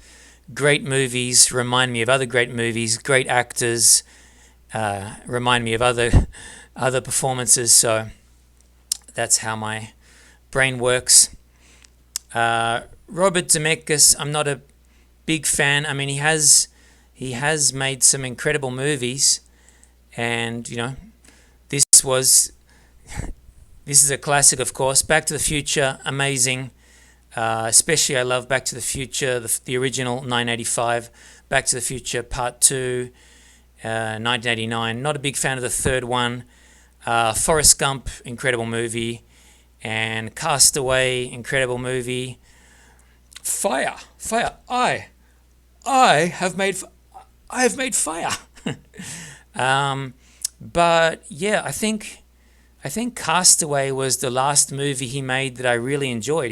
great movies remind me of other great movies, great actors remind me of other performances, so that's how my brain works. Robert Zemeckis, I'm not a big fan. I mean, he has made some incredible movies, and this is a classic, of course. Back to the Future, amazing. Especially I love Back to the Future, the original 1985, Back to the Future Part 2, 1989. Not a big fan of the third one. Forrest Gump, incredible movie. And Castaway, incredible movie. Fire. I have made fire. But yeah, I think Castaway was the last movie he made that I really enjoyed.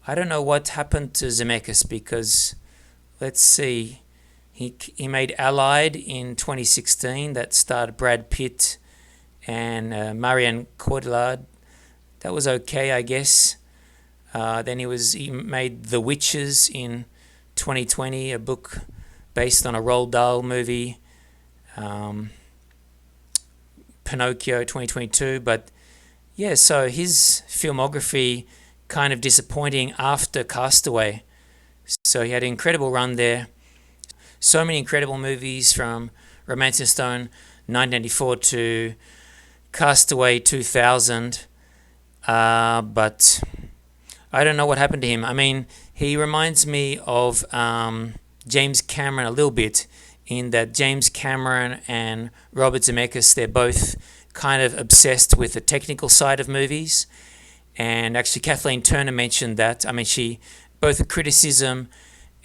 I don't know what happened to Zemeckis, because let's see, he made Allied in 2016 that starred Brad Pitt and Marianne Cotillard. That was okay, I guess. Then he made The Witches in 2020, a book based on a Roald Dahl movie. Pinocchio 2022. But yeah, so his filmography kind of disappointing after Castaway. So he had an incredible run there. So many incredible movies from Romancing the Stone 1994 to Castaway 2000. But I don't know what happened to him. I mean, he reminds me of James Cameron a little bit, in that James Cameron and Robert Zemeckis, they're both kind of obsessed with the technical side of movies. And actually Kathleen Turner mentioned that. I mean, she, both the criticism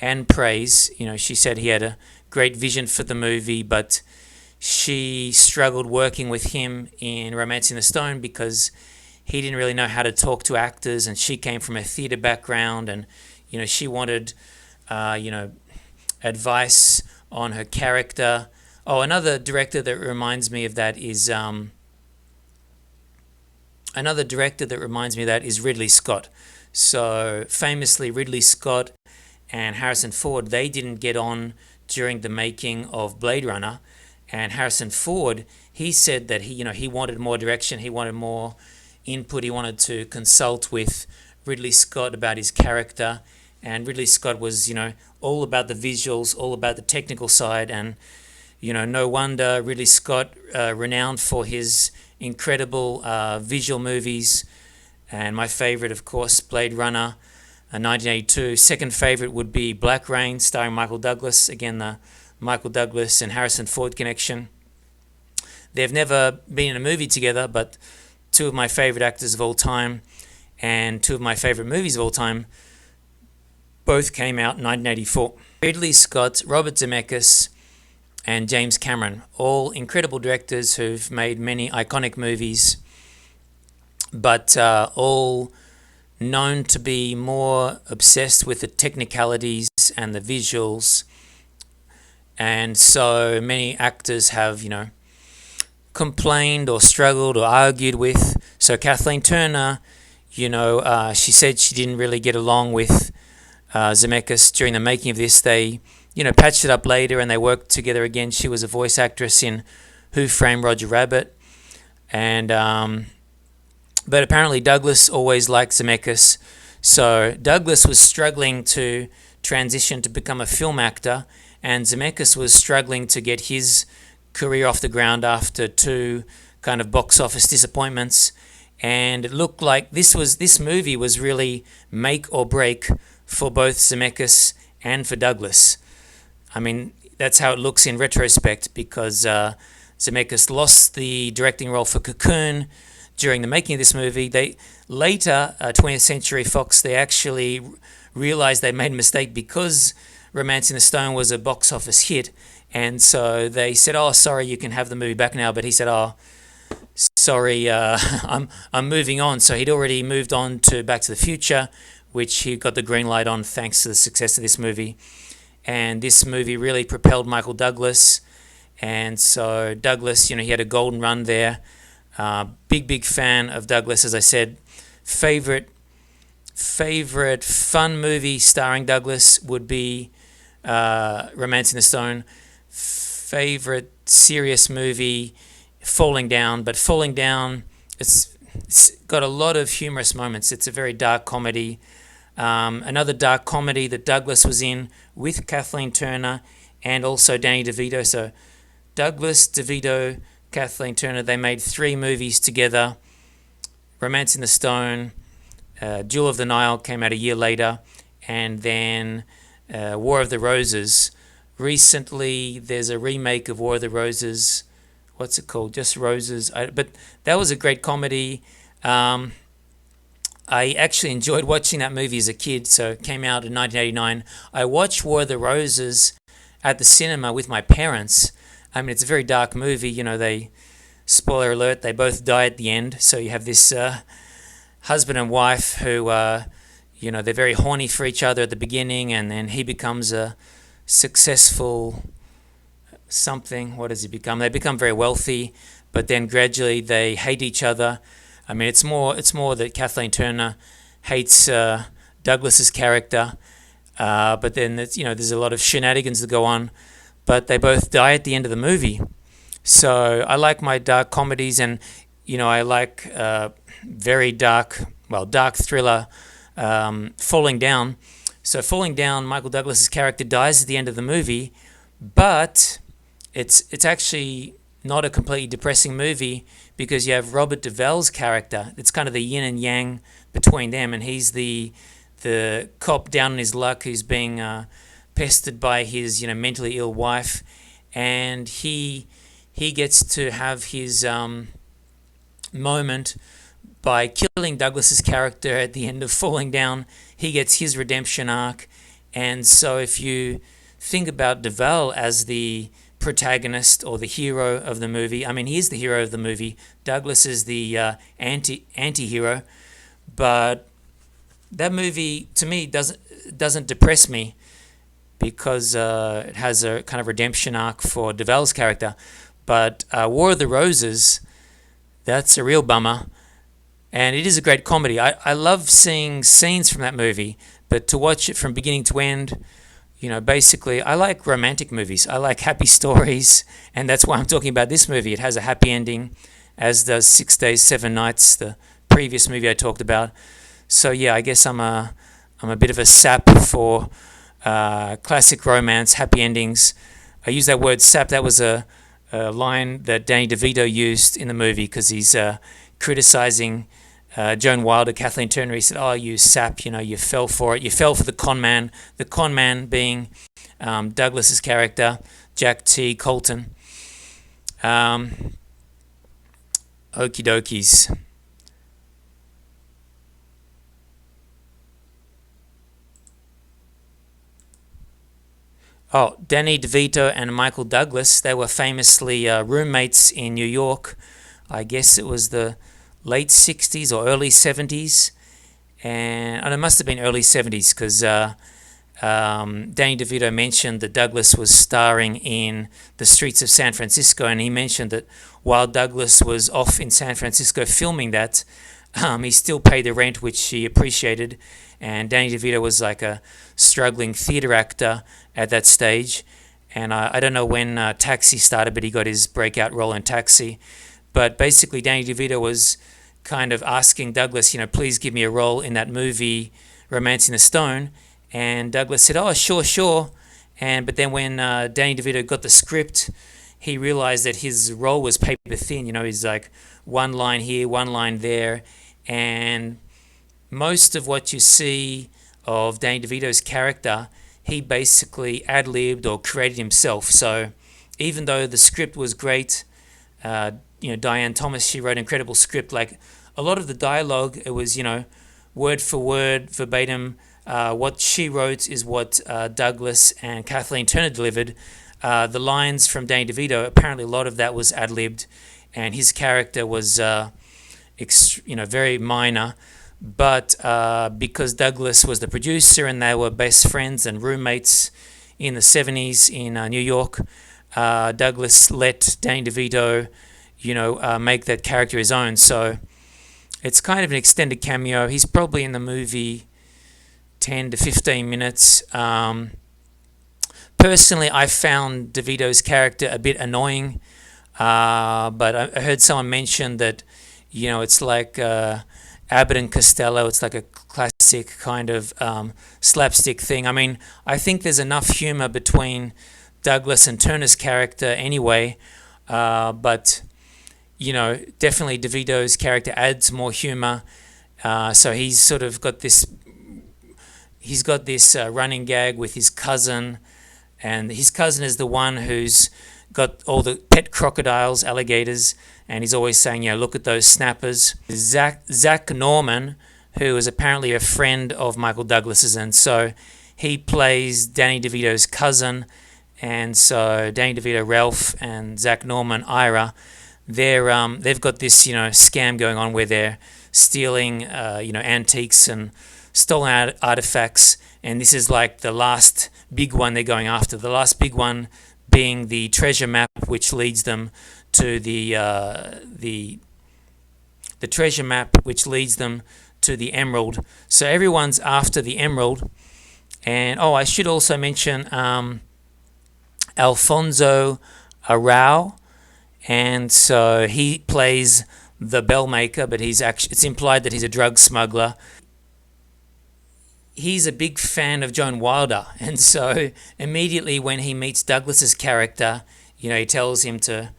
and praise, she said he had a great vision for the movie, but she struggled working with him in Romancing the Stone because he didn't really know how to talk to actors, and she came from a theatre background, and she wanted advice on her character. Oh, another director that reminds me of that is Ridley Scott. So famously, Ridley Scott and Harrison Ford, they didn't get on during the making of Blade Runner. And Harrison Ford, he said that he wanted more direction, he wanted more input, he wanted to consult with Ridley Scott about his character. And Ridley Scott was, all about the visuals, all about the technical side. And, no wonder Ridley Scott, renowned for his incredible visual movies. And my favorite, of course, Blade Runner, 1982. Second favorite would be Black Rain, starring Michael Douglas. Again, the Michael Douglas and Harrison Ford connection. They've never been in a movie together, but two of my favorite actors of all time and two of my favorite movies of all time both came out in 1984. Ridley Scott, Robert Zemeckis, and James Cameron, all incredible directors who've made many iconic movies, but all known to be more obsessed with the technicalities and the visuals. And so many actors have, complained or struggled or argued with. So Kathleen Turner, she said she didn't really get along with Zemeckis during the making of this. They, patched it up later and they worked together again. She was a voice actress in Who Framed Roger Rabbit. And but apparently Douglas always liked Zemeckis. So Douglas was struggling to transition to become a film actor, and Zemeckis was struggling to get his career off the ground after two kind of box office disappointments. And it looked like this movie was really make or break for both Zemeckis and for Douglas. I mean, that's how it looks in retrospect, because Zemeckis lost the directing role for Cocoon during the making of this movie. They later, 20th Century Fox, they actually realized they made a mistake because Romancing the Stone was a box office hit, and so they said, "Oh, sorry, you can have the movie back now." But he said, "Oh, sorry, I'm moving on." So he'd already moved on to Back to the Future, which he got the green light on thanks to the success of this movie. And this movie really propelled Michael Douglas. And so Douglas, he had a golden run there. Big fan of Douglas, as I said. Favorite fun movie starring Douglas would be Romancing the Stone. Favorite serious movie, Falling Down. But Falling Down, it's got a lot of humorous moments. It's a very dark comedy. Another dark comedy that Douglas was in with Kathleen Turner and also Danny DeVito. So Douglas, DeVito, Kathleen Turner, they made 3 movies together. Romancing the Stone, Jewel of the Nile came out a year later, and then War of the Roses. Recently, there's a remake of War of the Roses. What's it called? Just Roses. But that was a great comedy. I actually enjoyed watching that movie as a kid, so it came out in 1989. I watched War of the Roses at the cinema with my parents. I mean, it's a very dark movie. They, spoiler alert, they both die at the end. So you have this husband and wife who, they're very horny for each other at the beginning, and then he becomes a successful something. What does he become? They become very wealthy, but then gradually they hate each other. I mean, it's more that Kathleen Turner hates Douglas's character, but then there's a lot of shenanigans that go on. But they both die at the end of the movie. So I like my dark comedies, and I like very dark thriller. Falling Down. So Falling Down, Michael Douglas's character dies at the end of the movie, but it's actually not a completely depressing movie because you have Robert Duvall's character. It's kind of the yin and yang between them, and he's the cop down on his luck who's being pestered by his mentally ill wife, and he gets to have his moment by killing Douglas's character at the end of Falling Down. He gets his redemption arc, and so if you think about Duvall as the protagonist or the hero of the movie, I mean, he is the hero of the movie. Douglas is the anti-hero, but that movie to me doesn't depress me because it has a kind of redemption arc for Duvall's character. But War of the Roses, that's a real bummer. And it is a great comedy. I love seeing scenes from that movie, but to watch it from beginning to end, basically, I like romantic movies. I like happy stories, and that's why I'm talking about this movie. It has a happy ending, as does 6 Days, 7 Nights, the previous movie I talked about. So yeah, I guess I'm a bit of a sap for classic romance, happy endings. I use that word sap. That was a line that Danny DeVito used in the movie because he's criticizing Joan Wilder, Kathleen Turner. He said, "Oh, you sap, you fell for it. You fell for the con man." The con man being Douglas's character, Jack T. Colton. Okie dokies. Oh, Danny DeVito and Michael Douglas, they were famously roommates in New York. I guess it was the late 60s or early 70s. And it must have been early 70s because Danny DeVito mentioned that Douglas was starring in The Streets of San Francisco, and he mentioned that while Douglas was off in San Francisco filming that, he still paid the rent, which he appreciated. And Danny DeVito was like a struggling theater actor at that stage. And I don't know when Taxi started, but he got his breakout role in Taxi. But basically, Danny DeVito was kind of asking Douglas, please give me a role in that movie, Romancing the Stone. And Douglas said, oh, sure. But then when Danny DeVito got the script, he realized that his role was paper thin. He's like one line here, one line there. And most of what you see of Danny DeVito's character, he basically ad-libbed or created himself. So even though the script was great, Diane Thomas, she wrote an incredible script. Like a lot of the dialogue, it was, word for word, verbatim. What she wrote is what Douglas and Kathleen Turner delivered. The lines from Danny DeVito, apparently a lot of that was ad-libbed, and his character was, very minor. But because Douglas was the producer and they were best friends and roommates in the 70s in New York, Douglas let Danny DeVito, make that character his own. So it's kind of an extended cameo. He's probably in the movie 10 to 15 minutes. Personally, I found DeVito's character a bit annoying, but I heard someone mention that, it's like Abbott and Costello. It's like a classic kind of slapstick thing. I mean, I think there's enough humor between Douglas and Turner's character anyway, but definitely DeVito's character adds more humor. So he's sort of got this. He's got this running gag with his cousin, and his cousin is the one who's got all the pet crocodiles, alligators, and he's always saying, look at those snappers. Zach Norman, who is apparently a friend of Michael Douglas's, and so he plays Danny DeVito's cousin, and so Danny DeVito, Ralph, and Zach Norman, Ira, they've got this, scam going on where they're stealing, antiques and stolen artifacts, and this is like the last big one they're going after. The last big one being the treasure map, which leads them to the treasure map, which leads them to the emerald. So everyone's after the emerald. And I should also mention Alfonso Arau and so he plays the bell maker, but it's implied that he's a drug smuggler. He's a big fan of Joan Wilder, and so immediately when he meets Douglas's character, he tells him to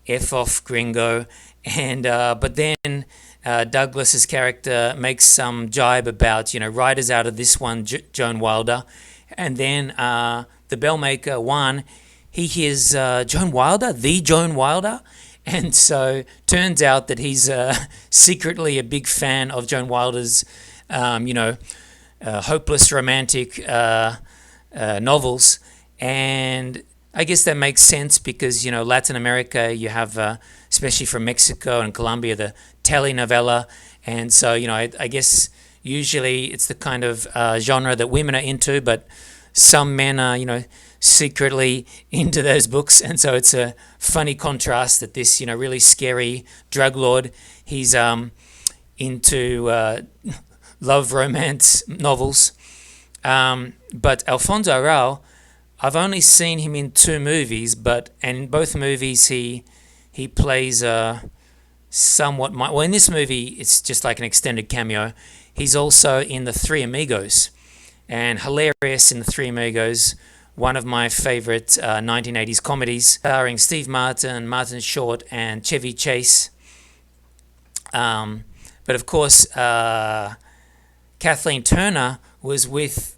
F off gringo, and but then Douglas's character makes some jibe about, writers out of this one, Joan Wilder, and then the bellmaker, Juan, he hears Joan Wilder, the Joan Wilder, and so turns out that he's secretly a big fan of Joan Wilder's, hopeless romantic novels, and I guess that makes sense because, Latin America, you have, especially from Mexico and Colombia, the telenovela, and so, I guess usually it's the kind of genre that women are into, but some men are, secretly into those books, and so it's a funny contrast that this, really scary drug lord, he's into love romance novels. But Alfonso Arau, I've only seen him in 2 movies, and in both movies he plays somewhat... Well, in this movie, it's just like an extended cameo. He's also in The Three Amigos, and hilarious in The Three Amigos, one of my favorite 1980s comedies, starring Steve Martin, Martin Short, and Chevy Chase. But of course, Kathleen Turner was with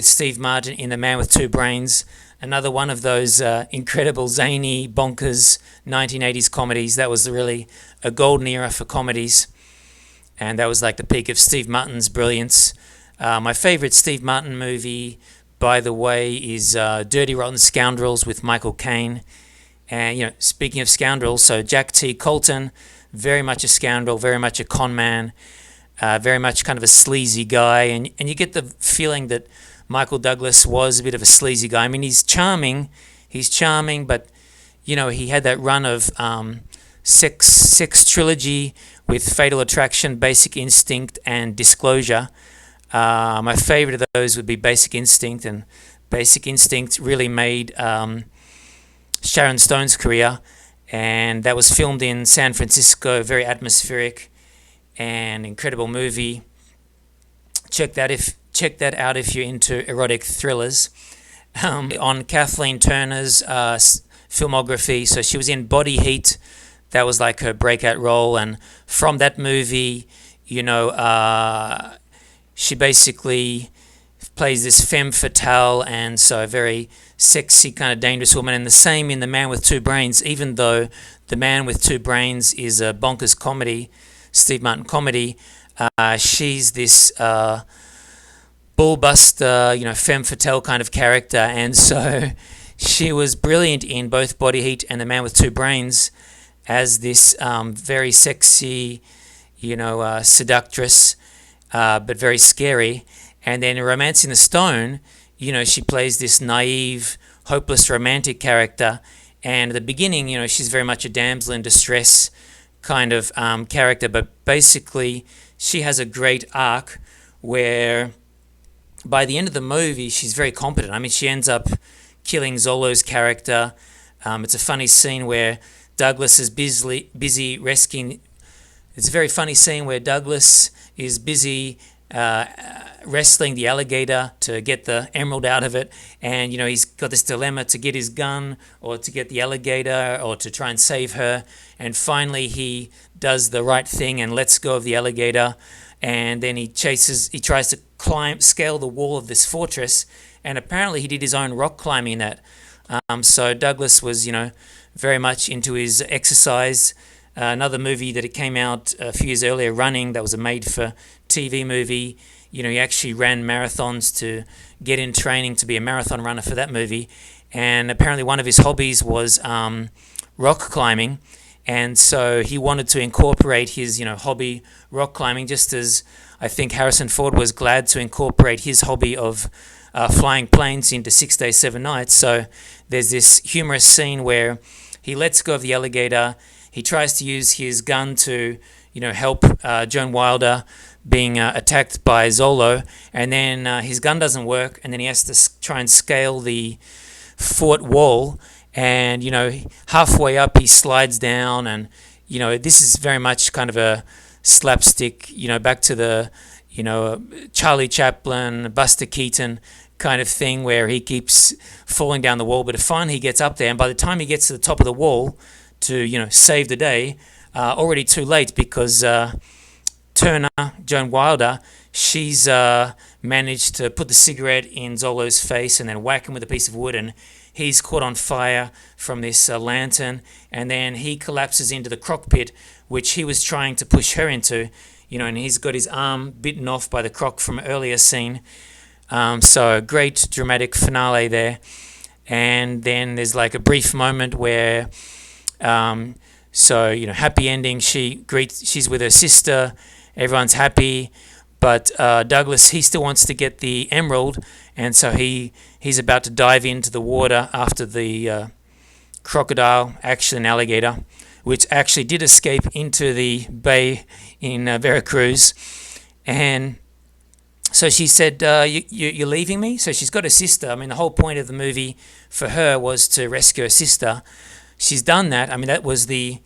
Steve Martin in The Man with Two Brains, another one of those incredible, zany, bonkers 1980s comedies. That was really a golden era for comedies, and that was like the peak of Steve Martin's brilliance. My favorite Steve Martin movie, by the way, is Dirty Rotten Scoundrels with Michael Caine. And, speaking of scoundrels, so Jack T. Colton, very much a scoundrel, very much a con man, very much kind of a sleazy guy, and you get the feeling that Michael Douglas was a bit of a sleazy guy. I mean, he's charming, but he had that run of sex trilogy with Fatal Attraction, Basic Instinct, and Disclosure. My favorite of those would be Basic Instinct, and Basic Instinct really made Sharon Stone's career, and that was filmed in San Francisco, very atmospheric and incredible movie. Check that out if you're into erotic thrillers. On Kathleen Turner's filmography, so she was in Body Heat. That was like her breakout role, and from that movie, she basically plays this femme fatale, and so a very sexy, kind of dangerous woman. And the same in The Man with Two Brains, even though The Man with Two Brains is a bonkers comedy, Steve Martin comedy, she's this bullbuster, femme fatale kind of character, and so she was brilliant in both Body Heat and The Man with Two Brains as this very sexy, seductress, but very scary. And then in Romancing the Stone, she plays this naive, hopeless romantic character, and at the beginning, she's very much a damsel in distress kind of character, but basically she has a great arc where by the end of the movie she's very competent. I mean, she ends up killing Zolo's character. It's a funny scene where Douglas is busy rescuing... It's a very funny scene where Douglas is busy wrestling the alligator to get the emerald out of it, and he's got this dilemma to get his gun or to get the alligator or to try and save her, and finally he does the right thing and lets go of the alligator, and then he tries to scale the wall of this fortress, and apparently he did his own rock climbing in that. So Douglas was very much into his exercise. Another movie that it came out a few years earlier, Running, that was a made-for-TV movie. He actually ran marathons to get in training to be a marathon runner for that movie. And apparently one of his hobbies was rock climbing. And so he wanted to incorporate his, hobby rock climbing, just as I think Harrison Ford was glad to incorporate his hobby of flying planes into 6 Days, 7 Nights. So there's this humorous scene where he lets go of the alligator. He tries to use his gun to, help Joan Wilder being attacked by Zolo, and then his gun doesn't work, and then he has to try and scale the fort wall, and halfway up he slides down, and this is very much kind of a slapstick, back to the Charlie Chaplin, Buster Keaton kind of thing, where he keeps falling down the wall, but finally he gets up there, and by the time he gets to the top of the wall to save the day, already too late, because Turner, Joan Wilder, she's managed to put the cigarette in Zolo's face and then whack him with a piece of wood, and he's caught on fire from this lantern, and then he collapses into the crock pit, which he was trying to push her into, and he's got his arm bitten off by the crock from an earlier scene. So a great dramatic finale there. And then there's like a brief moment where, happy ending. She's with her sister. Everyone's happy. But Douglas, he still wants to get the emerald, and so he's about to dive into the water after the crocodile, actually an alligator, which actually did escape into the bay in Veracruz. And so she said, you're leaving me? So she's got a sister. I mean, the whole point of the movie for her was to rescue her sister. She's done that. I mean, that was they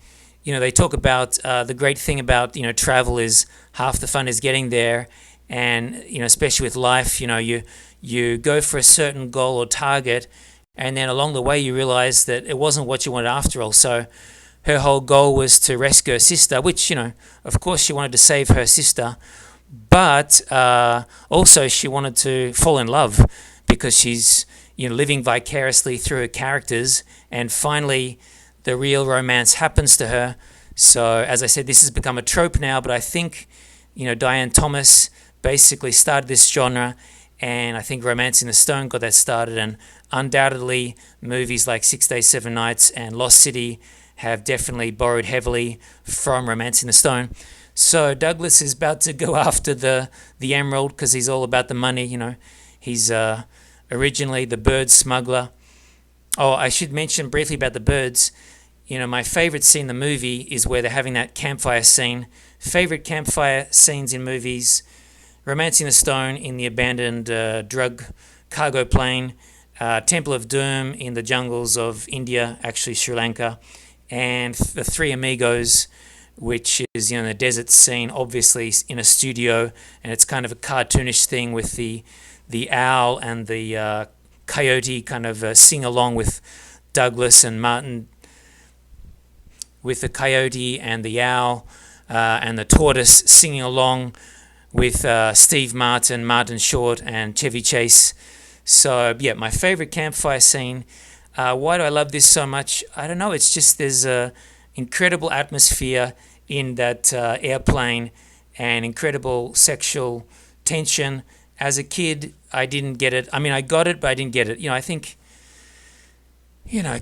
talk about the great thing about, travel is half the fun is getting there. And, especially with life, you go for a certain goal or target, and then along the way you realize that it wasn't what you wanted after all. So her whole goal was to rescue her sister, which, of course she wanted to save her sister, but also she wanted to fall in love, because she's, living vicariously through her characters, and finally the real romance happens to her. So as I said, this has become a trope now, but I think, Diane Thomas basically started this genre, and I think Romancing the Stone got that started, and undoubtedly movies like 6 Days, 7 Nights and Lost City have definitely borrowed heavily from Romancing the Stone. So Douglas is about to go after the emerald, because he's all about the money. He's originally the bird smuggler. Oh, I should mention briefly about the birds. My favorite scene in the movie is where they're having that campfire scene. Favorite campfire scenes in movies: Romancing the Stone in the abandoned drug cargo plane, Temple of Doom in the jungles of India, actually Sri Lanka, and The Three Amigos, which is the desert scene, obviously in a studio, and it's kind of a cartoonish thing with the owl and the coyote kind of sing along with Douglas and Martin, with the coyote and the owl and the tortoise singing along with Steve Martin, Martin Short, and Chevy Chase. So yeah, my favorite campfire scene. Why do I love this so much? I don't know. It's just there's a incredible atmosphere in that airplane, and incredible sexual tension. As a kid, I didn't get it. I mean, I got it, but I didn't get it. I think,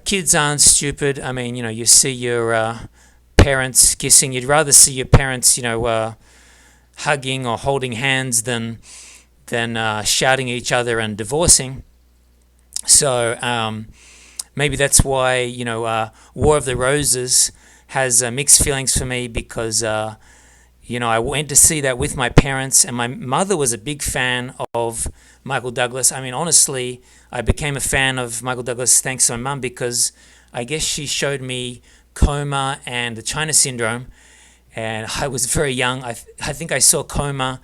kids aren't stupid. I mean, you see your parents kissing. You'd rather see your parents, hugging or holding hands than shouting at each other and divorcing. So maybe that's why, War of the Roses has mixed feelings for me, because I went to see that with my parents, and my mother was a big fan of Michael Douglas. I mean, honestly, I became a fan of Michael Douglas thanks to my mum, because I guess she showed me Coma and the China Syndrome, and I was very young. I think I saw Coma,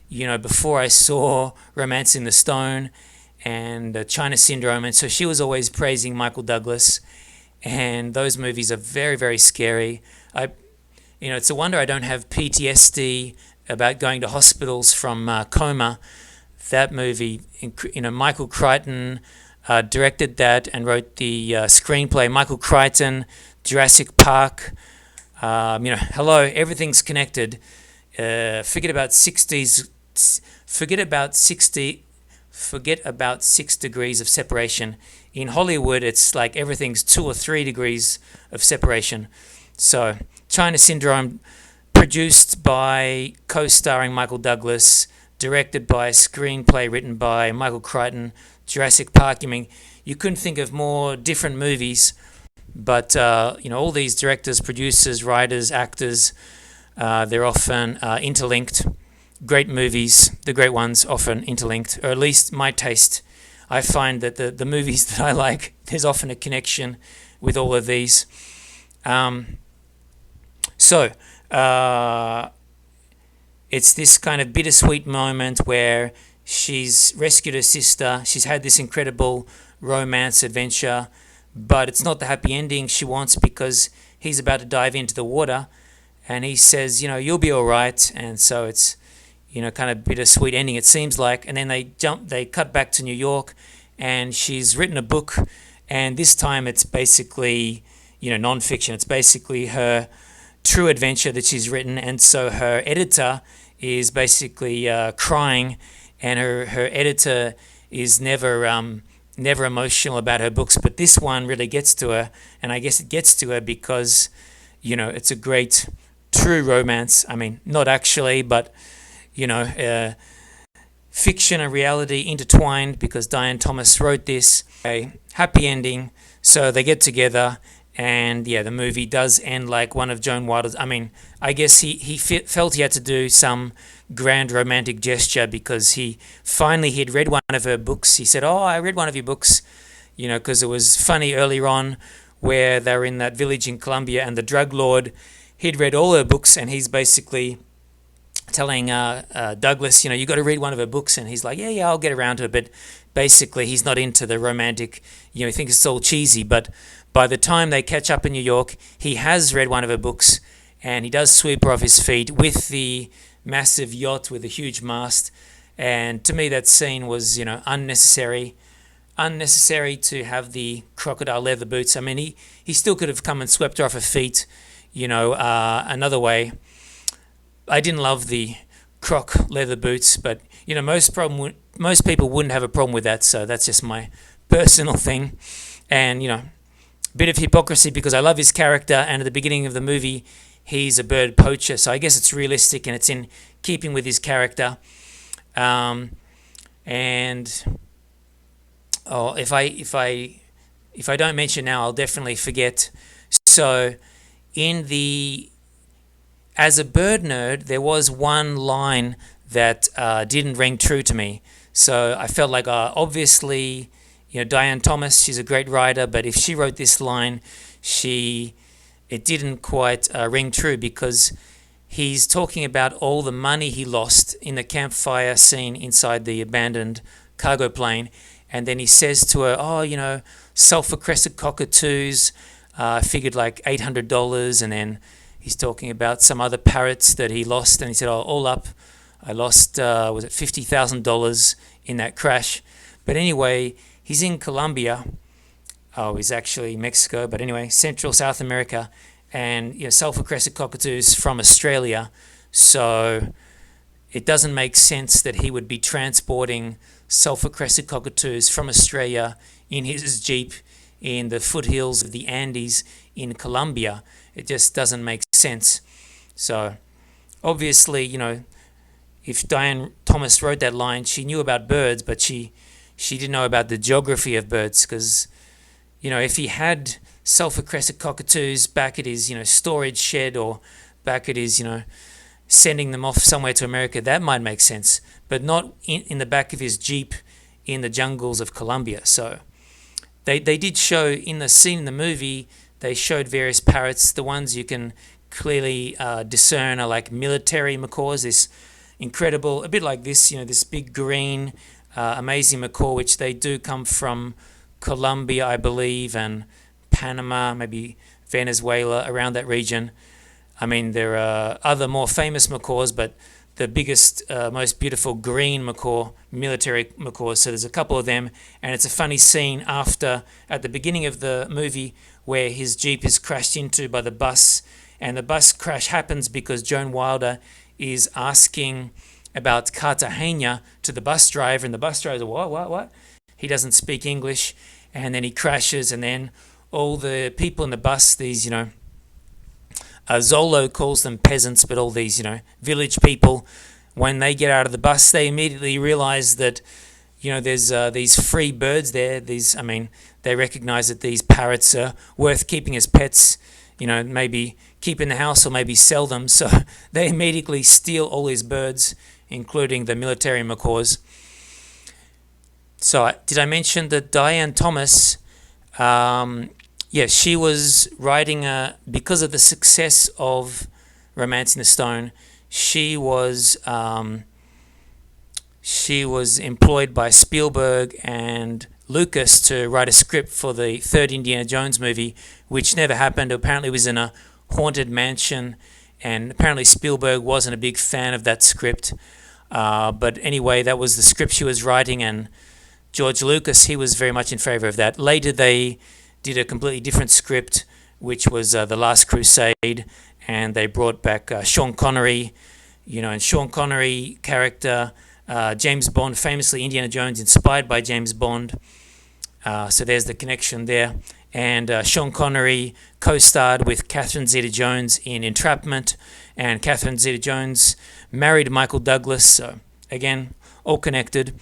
before I saw Romancing the Stone and the China Syndrome, and so she was always praising Michael Douglas, and those movies are very, very scary. It's a wonder I don't have PTSD about going to hospitals from Coma. That movie, Michael Crichton directed that and wrote the screenplay. Michael Crichton, Jurassic Park. Hello, everything's connected. Forget about 6 degrees of separation. In Hollywood, it's like everything's 2 or 3 degrees of separation. So, China Syndrome, produced by, co-starring Michael Douglas, directed by, screenplay written by Michael Crichton. Jurassic Park, you couldn't think of more different movies, but, all these directors, producers, writers, actors, they're often interlinked. Great movies, the great ones, often interlinked, or at least my taste. I find that the movies that I like, there's often a connection with all of these. So it's this kind of bittersweet moment where she's rescued her sister. She's had this incredible romance adventure, but it's not the happy ending she wants because he's about to dive into the water and he says, you'll be all right. And so it's, kind of bittersweet ending, it seems like. And then they cut back to New York and she's written a book. And this time it's basically, non-fiction. It's basically her true adventure that she's written. And so her editor is basically crying, and her editor is never emotional about her books, but this one really gets to her, and I guess it gets to her because, it's a great true romance. I mean, not actually, but, fiction and reality intertwined because Diane Thomas wrote this. A happy ending, so they get together, and the movie does end like one of Joan Wilder's. I mean, I guess he felt he had to do some grand romantic gesture because he had read one of her books. He said, I read one of your books, because it was funny earlier on where they were in that village in Colombia and the drug lord, he'd read all her books and he's basically telling Douglas, you got to read one of her books, and he's like, yeah, I'll get around to it, but basically he's not into the romantic, he thinks it's all cheesy, but by the time they catch up in New York, he has read one of her books, and he does sweep her off his feet with the massive yacht with a huge mast. And to me, that scene was, unnecessary to have the crocodile leather boots. I mean, he still could have come and swept her off her feet, another way. I didn't love the croc leather boots, but, most people wouldn't have a problem with that, so that's just my personal thing. And, bit of hypocrisy because I love his character, and at the beginning of the movie he's a bird poacher, so I guess it's realistic and it's in keeping with his character. And if I don't mention now, I'll definitely forget. So as a bird nerd, there was one line that didn't ring true to me. So I felt like obviously, Diane Thomas, she's a great writer, but if she wrote this line, it didn't quite ring true because he's talking about all the money he lost in the campfire scene inside the abandoned cargo plane, and then he says to her, sulfur-crested cockatoos, I figured like $800, and then he's talking about some other parrots that he lost, and he said, all up, I lost, was it $50,000 in that crash? But anyway, he's in Colombia. He's actually Mexico, but anyway, Central South America, and sulfur-crested cockatoos from Australia. So it doesn't make sense that he would be transporting sulfur-crested cockatoos from Australia in his Jeep in the foothills of the Andes in Colombia. It just doesn't make sense. So obviously, if Diane Thomas wrote that line, she knew about birds, but she didn't know about the geography of birds because, if he had sulfur-crested cockatoos back at his, storage shed or back at his, sending them off somewhere to America, that might make sense, but not in the back of his Jeep in the jungles of Colombia. So they did show in the scene in the movie, they showed various parrots. The ones you can clearly discern are like military macaws, this incredible, a bit like this, this big green, amazing macaw, which they do come from Colombia, I believe, and Panama, maybe Venezuela, around that region. I mean, there are other more famous macaws, but the biggest, most beautiful green macaw, military macaws. So there's a couple of them, and it's a funny scene at the beginning of the movie where his Jeep is crashed into by the bus, and the bus crash happens because Joan Wilder is asking about Cartagena to the bus driver, and the bus driver, what? He doesn't speak English, and then he crashes, and then all the people in the bus, these, Zolo calls them peasants, but all these, village people, when they get out of the bus, they immediately realize that, there's these free birds there. They recognize that these parrots are worth keeping as pets, maybe keep in the house or maybe sell them. So they immediately steal all these birds, including the military macaws. So did I mention that Diane Thomas? She was writing because of the success of Romancing the Stone. She was employed by Spielberg and Lucas to write a script for the third Indiana Jones movie, which never happened. Apparently it was in a haunted mansion, and apparently Spielberg wasn't a big fan of that script. But anyway, that was the script she was writing, and George Lucas, he was very much in favor of that. Later they did a completely different script, which was The Last Crusade, and they brought back Sean Connery, and Sean Connery character, James Bond, famously Indiana Jones, inspired by James Bond. So there's the connection there. And Sean Connery co-starred with Catherine Zeta-Jones in Entrapment, and Catherine Zeta-Jones married Michael Douglas. So again, all connected.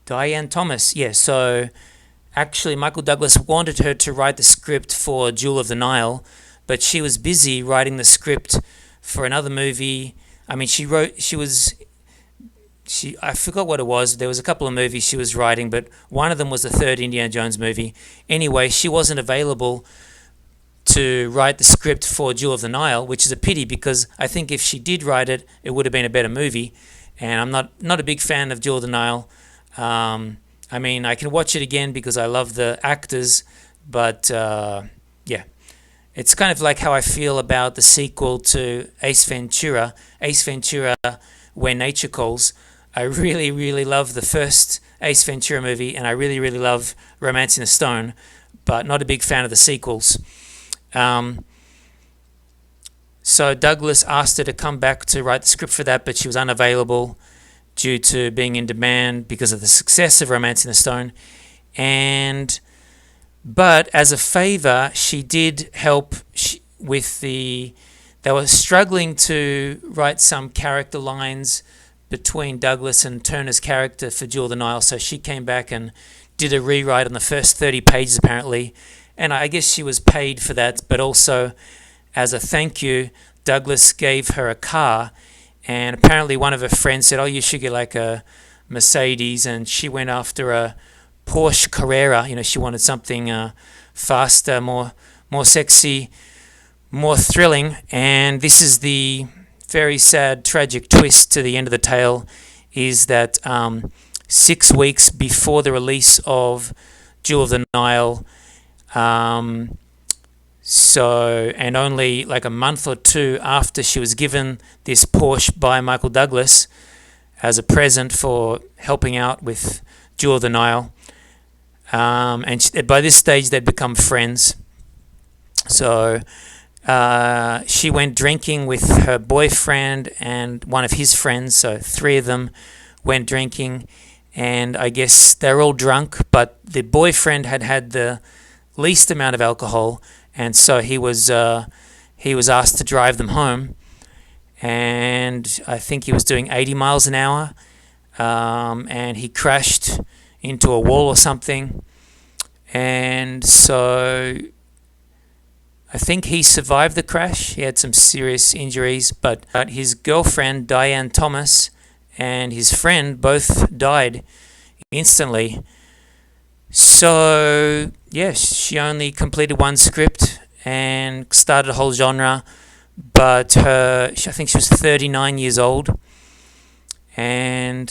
Diane Thomas, so actually Michael Douglas wanted her to write the script for Jewel of the Nile, but she was busy writing the script for another movie. I mean, I forgot what it was. There was a couple of movies she was writing, but one of them was the third Indiana Jones movie. Anyway, she wasn't available to write the script for Jewel of the Nile, which is a pity, because I think if she did write it, it would have been a better movie. And I'm not a big fan of Jewel of the Nile. I mean, I can watch it again because I love the actors, but it's kind of like how I feel about the sequel to Ace Ventura, Where Nature Calls. I really, really love the first Ace Ventura movie, and I really, really love Romancing the Stone, but not a big fan of the sequels. So Douglas asked her to come back to write the script for that, but she was unavailable due to being in demand because of the success of Romancing the Stone. But as a favor, she did help with they were struggling to write some character lines between Douglas and Turner's character for Jewel of the Nile, so she came back and did a rewrite on the first 30 pages apparently, and I guess she was paid for that, but also as a thank you, Douglas gave her a car, and apparently one of her friends said, you should get like a Mercedes, and she went after a Porsche Carrera. She wanted something faster, more sexy, more thrilling, and this is the very sad, tragic twist to the end of the tale, is that 6 weeks before the release of Jewel of the Nile, and only like a month or two after she was given this Porsche by Michael Douglas as a present for helping out with Jewel of the Nile, by this stage they'd become friends. So she went drinking with her boyfriend and one of his friends, so 3 of them went drinking, and I guess they're all drunk, but the boyfriend had the least amount of alcohol, and so he was asked to drive them home, and I think he was doing 80 miles an hour, and he crashed into a wall or something, and so I think he survived the crash. He had some serious injuries, but his girlfriend, Diane Thomas, and his friend both died instantly. So, yes, she only completed one script and started a whole genre, but I think she was 39 years old. And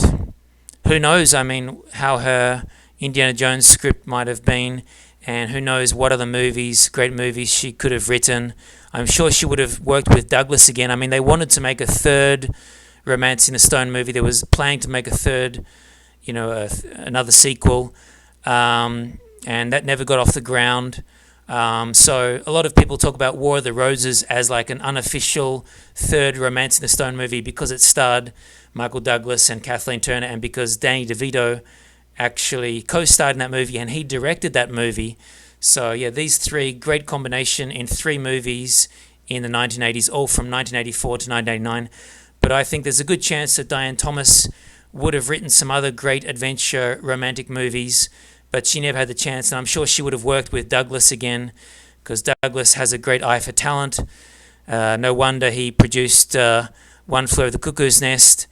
who knows, how her Indiana Jones script might have been, and who knows what other great movies she could have written. I'm sure she would have worked with Douglas again. They wanted to make a third Romancing the Stone movie. There was planning to make a third, another sequel, and that never got off the ground. So a lot of people talk about War of the Roses as like an unofficial third Romancing the Stone movie because it starred Michael Douglas and Kathleen Turner, and because Danny DeVito actually co-starred in that movie and he directed that movie. So yeah, these 3, great combination in 3 movies in the 1980s, all from 1984 to 1989. But I think there's a good chance that Diane Thomas would have written some other great adventure romantic movies, but she never had the chance, and I'm sure she would have worked with Douglas again, because Douglas has a great eye for talent. No wonder he produced One Flew Over the Cuckoo's Nest.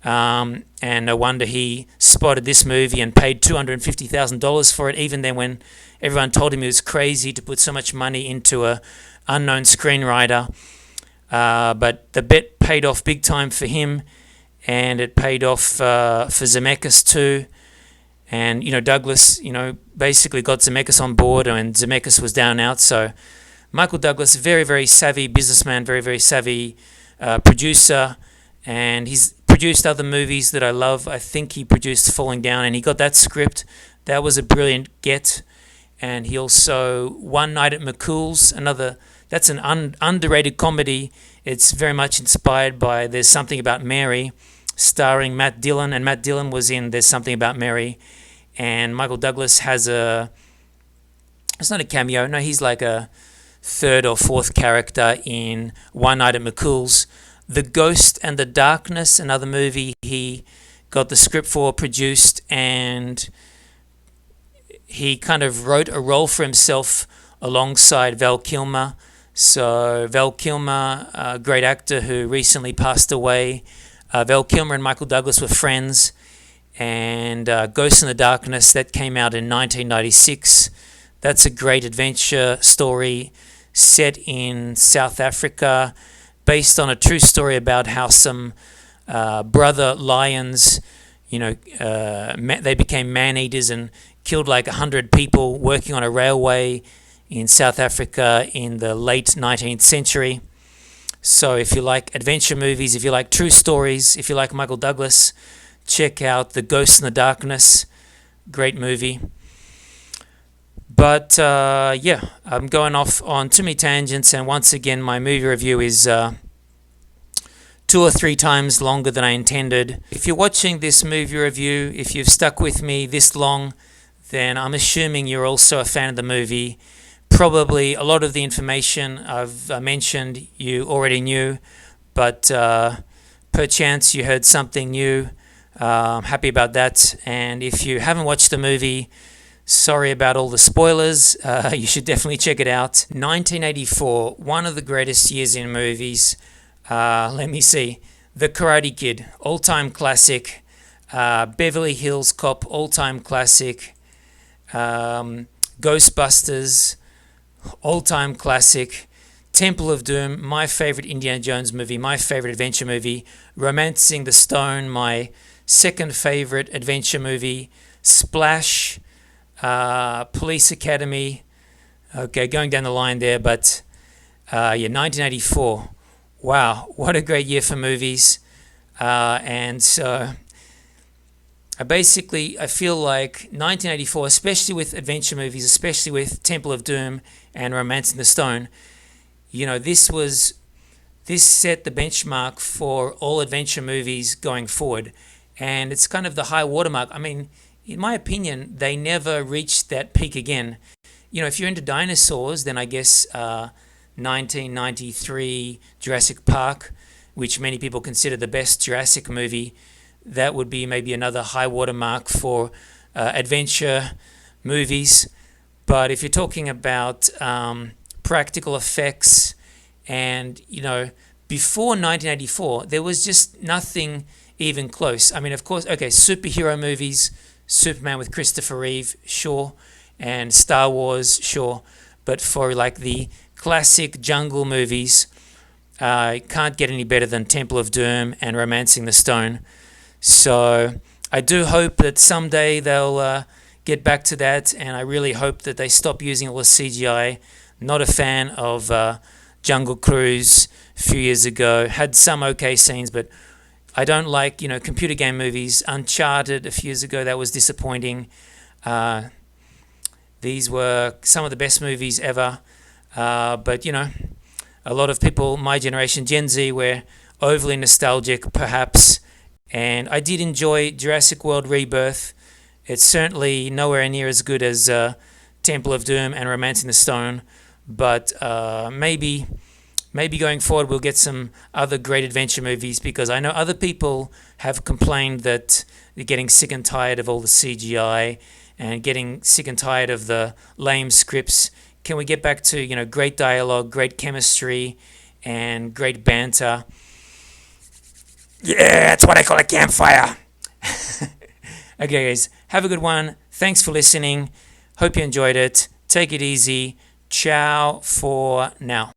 And no wonder he spotted this movie and paid $250,000 for it, even then when everyone told him he was crazy to put so much money into a unknown screenwriter. But the bet paid off big time for him, and it paid off for Zemeckis too. And, Douglas, basically got Zemeckis on board, and Zemeckis was down and out. So Michael Douglas, very, very savvy businessman, very, very savvy producer, and he's produced other movies that I love. I think he produced Falling Down, and he got that script. That was a brilliant get. And he also, One Night at McCool's, that's an underrated comedy. It's very much inspired by There's Something About Mary, starring Matt Dillon, and Matt Dillon was in There's Something About Mary. And Michael Douglas has it's not a cameo, no, he's like a third or fourth character in One Night at McCool's. The Ghost and the Darkness, another movie he got the script for, produced, and he kind of wrote a role for himself alongside Val Kilmer. So Val Kilmer, a great actor who recently passed away. Val Kilmer and Michael Douglas were friends. And Ghost in the Darkness, that came out in 1996. That's a great adventure story set in South Africa, based on a true story about how some brother lions, they became man-eaters and killed like 100 people working on a railway in South Africa in the late 19th century. So if you like adventure movies, if you like true stories, if you like Michael Douglas, check out The Ghost in the Darkness. Great movie. But I'm going off on too many tangents, and once again my movie review is 2 or 3 times longer than I intended. If you're watching this movie review, if you've stuck with me this long, then I'm assuming you're also a fan of the movie. Probably a lot of the information I've mentioned you already knew, but perchance you heard something new. I'm happy about that. And if you haven't watched the movie, sorry about all the spoilers. You should definitely check it out. 1984, one of the greatest years in movies. Let me see. The Karate Kid, all-time classic. Beverly Hills Cop, all-time classic. Ghostbusters, all-time classic. Temple of Doom, my favorite Indiana Jones movie, my favorite adventure movie. Romancing the Stone, my second favorite adventure movie. Splash, Police Academy. Okay, going down the line there, but 1984. Wow, what a great year for movies. And so I feel like 1984, especially with adventure movies, especially with Temple of Doom and Romancing the Stone, this set the benchmark for all adventure movies going forward. And it's kind of the high watermark. I mean, in my opinion, they never reached that peak again. If you're into dinosaurs, then I guess 1993 Jurassic Park, which many people consider the best Jurassic movie, that would be maybe another high watermark for adventure movies. But if you're talking about practical effects, and before 1984, there was just nothing even close. I mean, of course, okay, superhero movies, Superman with Christopher Reeve, sure, and Star Wars, sure, but for like the classic jungle movies, can't get any better than Temple of Doom and Romancing the Stone. So I do hope that someday they'll get back to that, and I really hope that they stop using all the CGI. Not a fan of Jungle Cruise a few years ago. Had some okay scenes, but I don't like, computer game movies. Uncharted a few years ago, that was disappointing. These were some of the best movies ever. But, a lot of people, my generation, Gen Z, were overly nostalgic, perhaps. And I did enjoy Jurassic World Rebirth. It's certainly nowhere near as good as Temple of Doom and Romancing the Stone. But maybe going forward we'll get some other great adventure movies, because I know other people have complained that they're getting sick and tired of all the CGI and getting sick and tired of the lame scripts. Can we get back to, great dialogue, great chemistry, and great banter? Yeah, that's what I call a campfire. Okay, guys, have a good one. Thanks for listening. Hope you enjoyed it. Take it easy. Ciao for now.